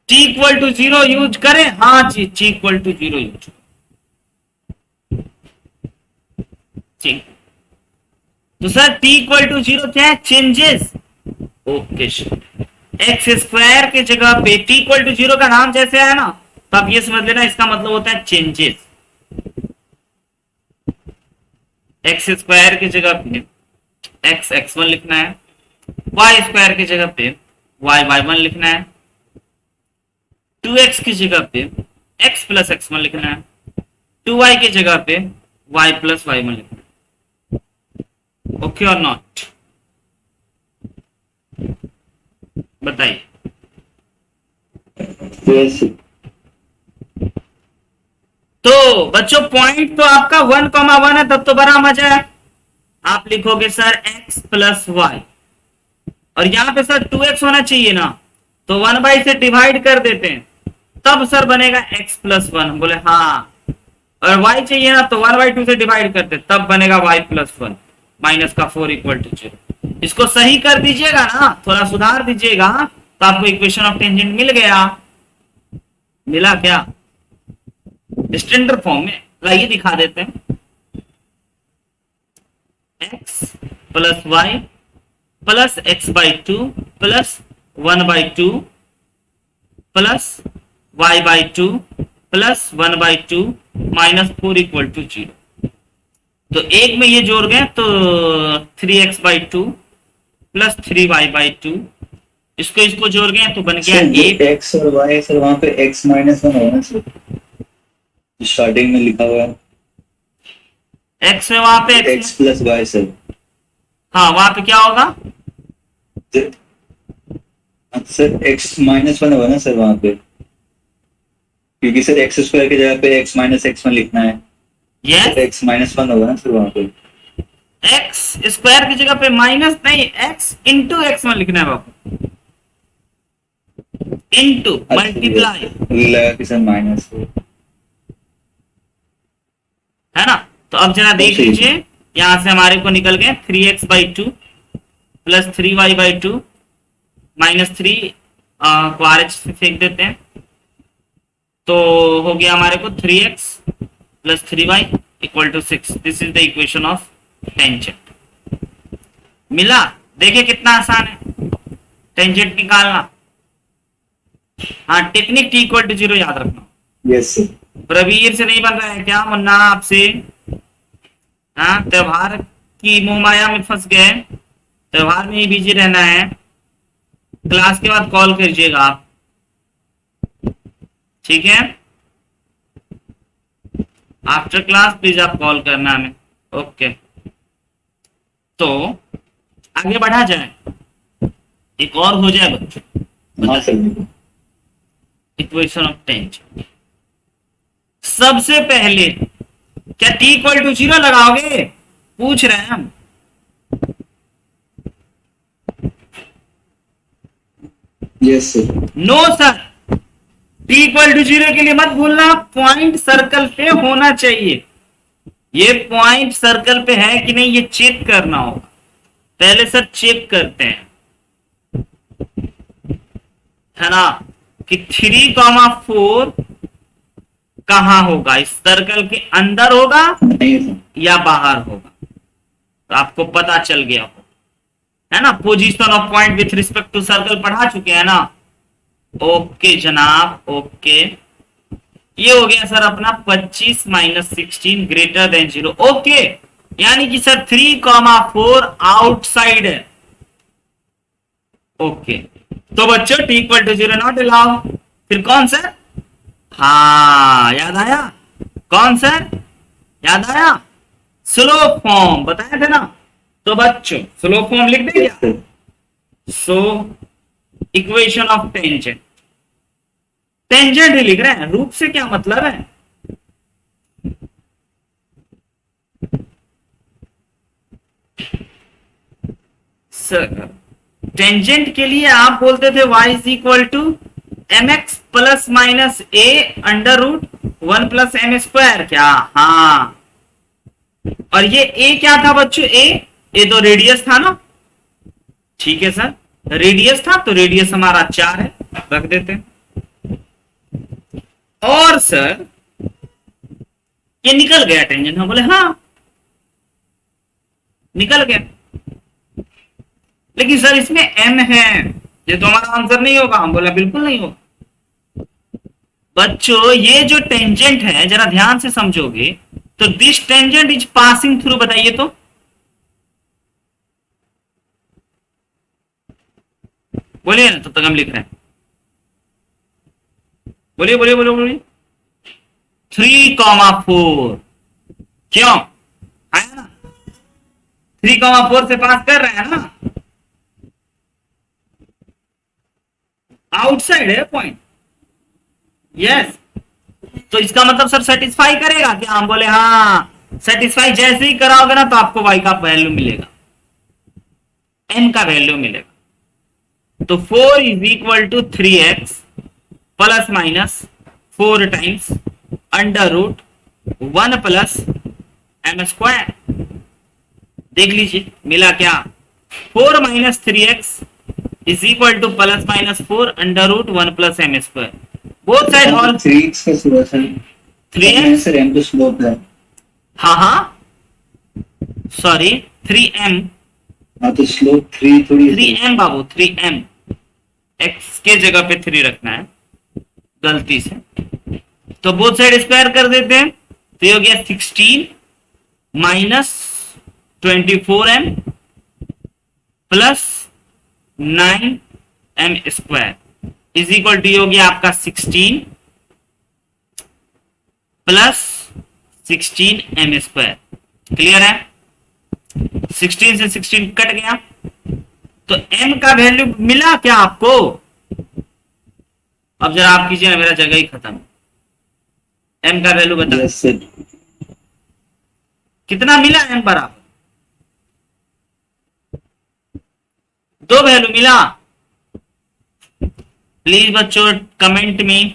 t इक्वल टू 0 यूज करें? हाँ जी, t इक्वल टू 0 यूज करो। ठीक, तो सर t इक्वल टू 0 क्या है? Changes. Okay sir, x square की जगह पे t इक्वल टू 0 का नाम जैसे है ना, तो आप ये समझ लेना इसका मतलब होता है चेंजेस। एक्स स्क्वायर की जगह पे एक्स x1 लिखना है, वाई स्क्वायर की जगह पे वाई y1 लिखना है, 2x की जगह पे x प्लस x1 लिखना है, 2y की जगह पे y प्लस y1 लिखना है। ओके और नॉट? बताइए। yes. तो बच्चों पॉइंट तो आपका 1,1 है, तब तो बड़ा मजा है। आप लिखोगे सर x प्लस वाई, और यहां पे सर 2x होना चाहिए ना, तो 1 से डिवाइड कर देते हैं, तब सर बनेगा x प्लस 1। बोले हाँ, और y चाहिए ना, तो 1/2 से डिवाइड करते तब बनेगा y प्लस 1 माइनस का 4 इक्वल टू 0। इसको सही कर दीजिएगा ना, थोड़ा सुधार दीजिएगा, तो आपको इक्वेशन ऑफ टेंजेंट मिल गया। मिला क्या? स्टैंडर्ड फॉर्म में लाइए दिखा देते हैं। x plus y plus x/2 plus 1/2 plus y/2 plus 1/2 minus 4 equal to 0। तो एक में ये जोड़ गए तो 3x/2 प्लस 3y/2, इसको जोड़ गए तो बन गया 8। x और y सर, वहां पे x माइनस 1 होना सर, स्टार्टिंग में लिखा हुआ है x है वहां पे x प्लस y सर। हाँ, वहां पे क्या होगा सर? x माइनस 1 होगा ना सर वहां पे, क्योंकि सर x स्क्वायर की जगह पे x माइनस x1 लिखना है। यस, x माइनस 1 होगा ना सर वहां पे। एक्स स्क्वायर की जगह पे माइनस नहीं, x इंटू x1 लिखना है बाबू, इंटू मल्टीप्लाई, लगा कि सर माइनस है ना। तो अब जरा देख लीजिए, यहां से हमारे को निकल गए 3x/2 प्लस 3y/2 माइनस 3 को RH से फेंक देते हैं, तो हो गया हमारे को 3x plus 3y equal to 6। This is the equation of tangent. मिला? देखिए कितना आसान है टेंजेंट निकालना। हाँ, टेक्निक t इक्वल टू 0 याद रखना। Yes sir. प्रवीर से नहीं बन रहा है क्या मुन्ना आपसे? हाँ, त्योहार की मोह माया में फंस गए, त्योहार में ही बिजी रहना है। क्लास के बाद कॉल कीजिएगा आप, ठीक है? आफ्टर क्लास प्लीज आप कॉल करना हमें। ओके, तो आगे बढ़ा जाए, एक और हो जाए बच्चों। हाँ सर। Equation of tangent. सबसे पहले क्या t इक्वल टू 0 लगाओगे? पूछ रहे हैं हम। Yes sir. No sir, t equal to 0 के लिए मत भूलना, पॉइंट सर्कल पे होना चाहिए। ये पॉइंट सर्कल पे है कि नहीं ये चेक करना होगा। पहले सर चेक करते हैं, है ना, कि 3,4 कहां होगा, इस सर्कल के अंदर होगा नहीं सर। या बाहर होगा। तो आपको पता चल गया हो, है ना, position of point with respect to circle पढ़ा चुके हैं ना। ओके जनाब, ओके। ये हो गया सर अपना 25 - 16 ग्रेटर देन 0। ओके, यानी कि सर 3,4 आउटसाइड है। ओके, तो बच्चों t equal to 0 not allow. फिर कौन सर, हाँ याद आया, कौन सर याद आया, स्लो फॉर्म बताया थे ना। तो बच्चों स्लो फॉर्म लिख दें यस क्या। Sir. So equation of tangent, tangent ही लिख रहे हैं, रूप से क्या मतलब है। सर टेंजेंट के लिए आप बोलते थे y is equal to m x plus minus a under root 1 plus m square, क्या, हाँ। और ये ए क्या था बच्चों, ए तो रेडियस था ना, ठीक है सर, रेडियस था, तो रेडियस हमारा 4 है, रख देते हैं। और सर ये निकल गया टेंजेंट, हम बोले हाँ निकल गया, लेकिन सर इसमें m है, ये तो हमारा आंसर नहीं होगा। हम बोला बिल्कुल नहीं होगा। बच्चों ये जो टेंजेंट है जरा ध्यान से समझोगे तो this tangent is passing through, बताइए तो, बोलिए ना, तब तक हम लिख रहे हैं, बोलिए बोलिए बोलिए बोलिए। 3,4 क्यों आया ना, 3,4 से पास कर रहे हैं ना, आउटसाइड है पॉइंट, यस। तो इसका मतलब सर सेटिस्फाई करेगा क्या, हम बोले हाँ सेटिस्फाई। जैसे ही कराओगे ना तो आपको y का वैल्यू मिलेगा, n का वैल्यू मिलेगा। तो 4 is equal to 3x plus minus 4 times under root 1 plus m square. देख लीजिए मिला क्या, 4 minus 3x is equal to plus minus 4 under root 1 plus m square. Both side all 3x का slope sir, 3x, sir m तो slope है। हाँ हाँ sorry 3m, हाँ तो स्लोप 3 थोड़ी 3m बाबू 3m, x के जगह पे 3 रखना है गलती से। तो बोथ साइड स्क्वायर कर देते हैं, तो ये हो गया 16 minus 24m plus 9m square is equal to हो गया आपका 16 प्लस 16m स्क्वायर। क्लियर है, 16 से 16 कट गया, तो m का वैल्यू मिला क्या आपको। अब जरा आप कीजिए ना, मेरा जगह ही खत्म। m का वैल्यू बता, यस सर। कितना मिला m बराबर, 2 वैल्यू मिला। प्लीज बच्चों कमेंट में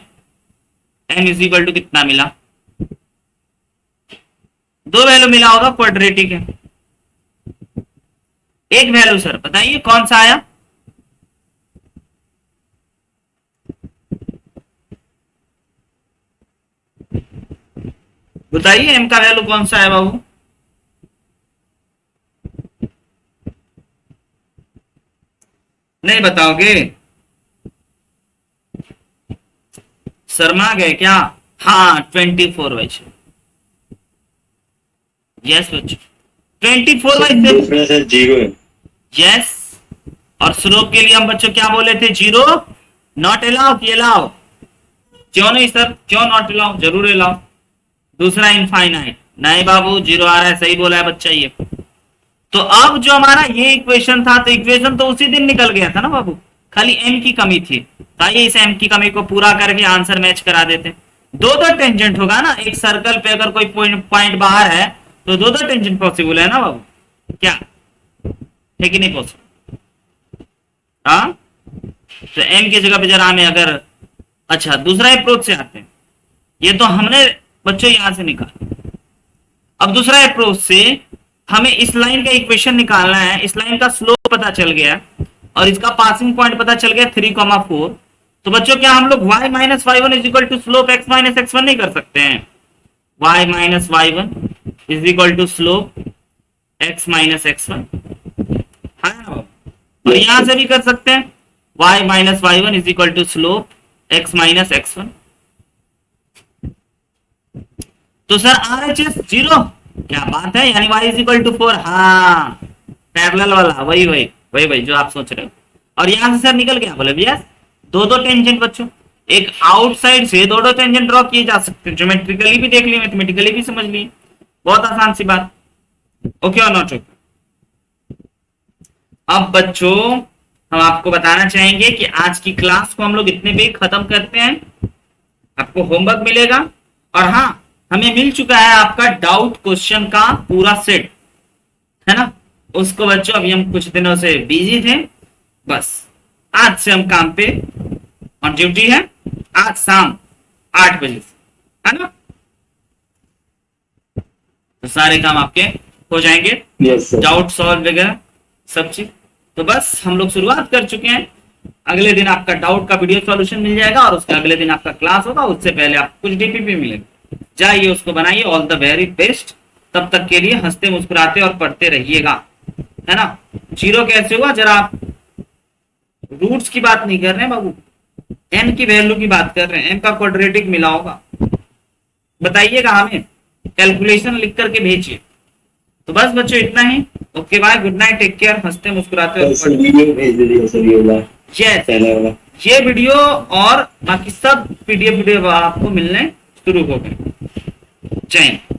m इज इक्वल टू कितना मिला, 2 वैल्यू मिला होगा, क्वाड्रेटिक है। एक वैल्यू सर बताइए कौन सा आया, बताइए m का वैल्यू कौन सा है बाबू। नहीं बताओगे, शर्मा गए क्या, हाँ 24 बच्चों, यस बच्चों 24 बाई से, दूसरा सर 0 है। यस। और स्लोप के लिए हम बच्चों क्या बोले थे, 0 नॉट अलाउ कि अलाउ, क्यों नहीं सर, क्यों नॉट अलाउ, जरूर अलाउ। दूसरा इनफाइनाइट, नहीं बाबू 0 आ रहा है, सही बोला है बच्चा ये। तो अब जो हमारा ये इक्वेशन था, तो इक्वेशन तो उसी दिन निकल गया था ना बाबू, खाली m की कमी थी। तो आइए इस m की कमी को पूरा करके आंसर मैच करा देते हैं। दो टेंजेंट होगा ना, एक सर्कल पे अगर कोई पॉइंट बाहर है तो दो टेंजेंट पॉसिबल है ना बाबू, क्या है कि नहीं पॉसिबल, हाँ तो m की जगह पे जरा हमें अगर, अच्छा दूसरा अप्रोच से आते हैं। ये तो हमने बच्चों यहां से निकाला। अब दूसरा अप्रोच से हमें इस लाइन का इक्वेशन निकालना है। इस लाइन का स्लोप पता चल गया और इसका पासिंग पॉइंट पता चल गया 3,4। तो बच्चों क्या हम लोग y minus Y one is equal to slope x minus x1 नहीं कर सकते हैं? y minus Y one is equal to slope x minus x1, है ना? और यहां से भी कर सकते हैं y minus Y one is equal to slope x minus x1। तो सर RHS 0, क्या बात है, यानी y इज इक्वल टू 4। हाँ, पैरेलल वाला, वही जो आप सोच रहे हो। और यहां से सर निकल गया, बोले भैया दो टेंजेंट बच्चों, एक आउटसाइड से दो टेंजेंट ड्रॉ किए जा सकते हैं। ज्योमेट्रिकली भी देख लिए, मैथमेटिकली भी समझ लिए, बहुत आसान सी बात। ओके और नॉट ओके? अब बच्चों हम आपको बताना चाहेंगे कि आज की क्लास को हम लोग इतने पे खत्म करते हैं। आपको होमवर्क मिलेगा और हाँ, हमें मिल चुका है आपका डाउट क्वेश्चन का पूरा सेट, है ना? उसको बच्चों अभी हम कुछ दिनों से बिजी थे, बस आज से हम काम पे ऑन ड्यूटी है, आज शाम 8 बजे से, है ना? तो सारे काम आपके हो जाएंगे, डाउट सॉल्व वगैरह सब चीज। तो बस हम लोग शुरुआत कर चुके हैं। अगले दिन आपका डाउट का वीडियो सॉल्यूशन मिल जाएगा और उसके अगले दिन आपका क्लास होगा। उससे पहले आपको कुछ डीपीपी मिलेगा, जाइए उसको बनाइए। All the very best. तब तक के लिए हंसते मुस्कुराते और पढ़ते रहिएगा, है ना? जीरो कैसे हुआ, जरा आप रूट्स की बात नहीं कर रहे हैं बाबू, n की वैल्यू की बात कर रहे हैं। m का क्वाड्रेटिक मिला होगा, बताइएगा हमें, कैलकुलेशन लिख करके भेजिए। तो बस बच्चों इतना ही। Okay bye, good night, take care, हंसते मुस्कुराते। ये वीडियो और बाकी सब पीडीएफ वीडियो आपको मिलने शुरू हो गए। जय हिंद।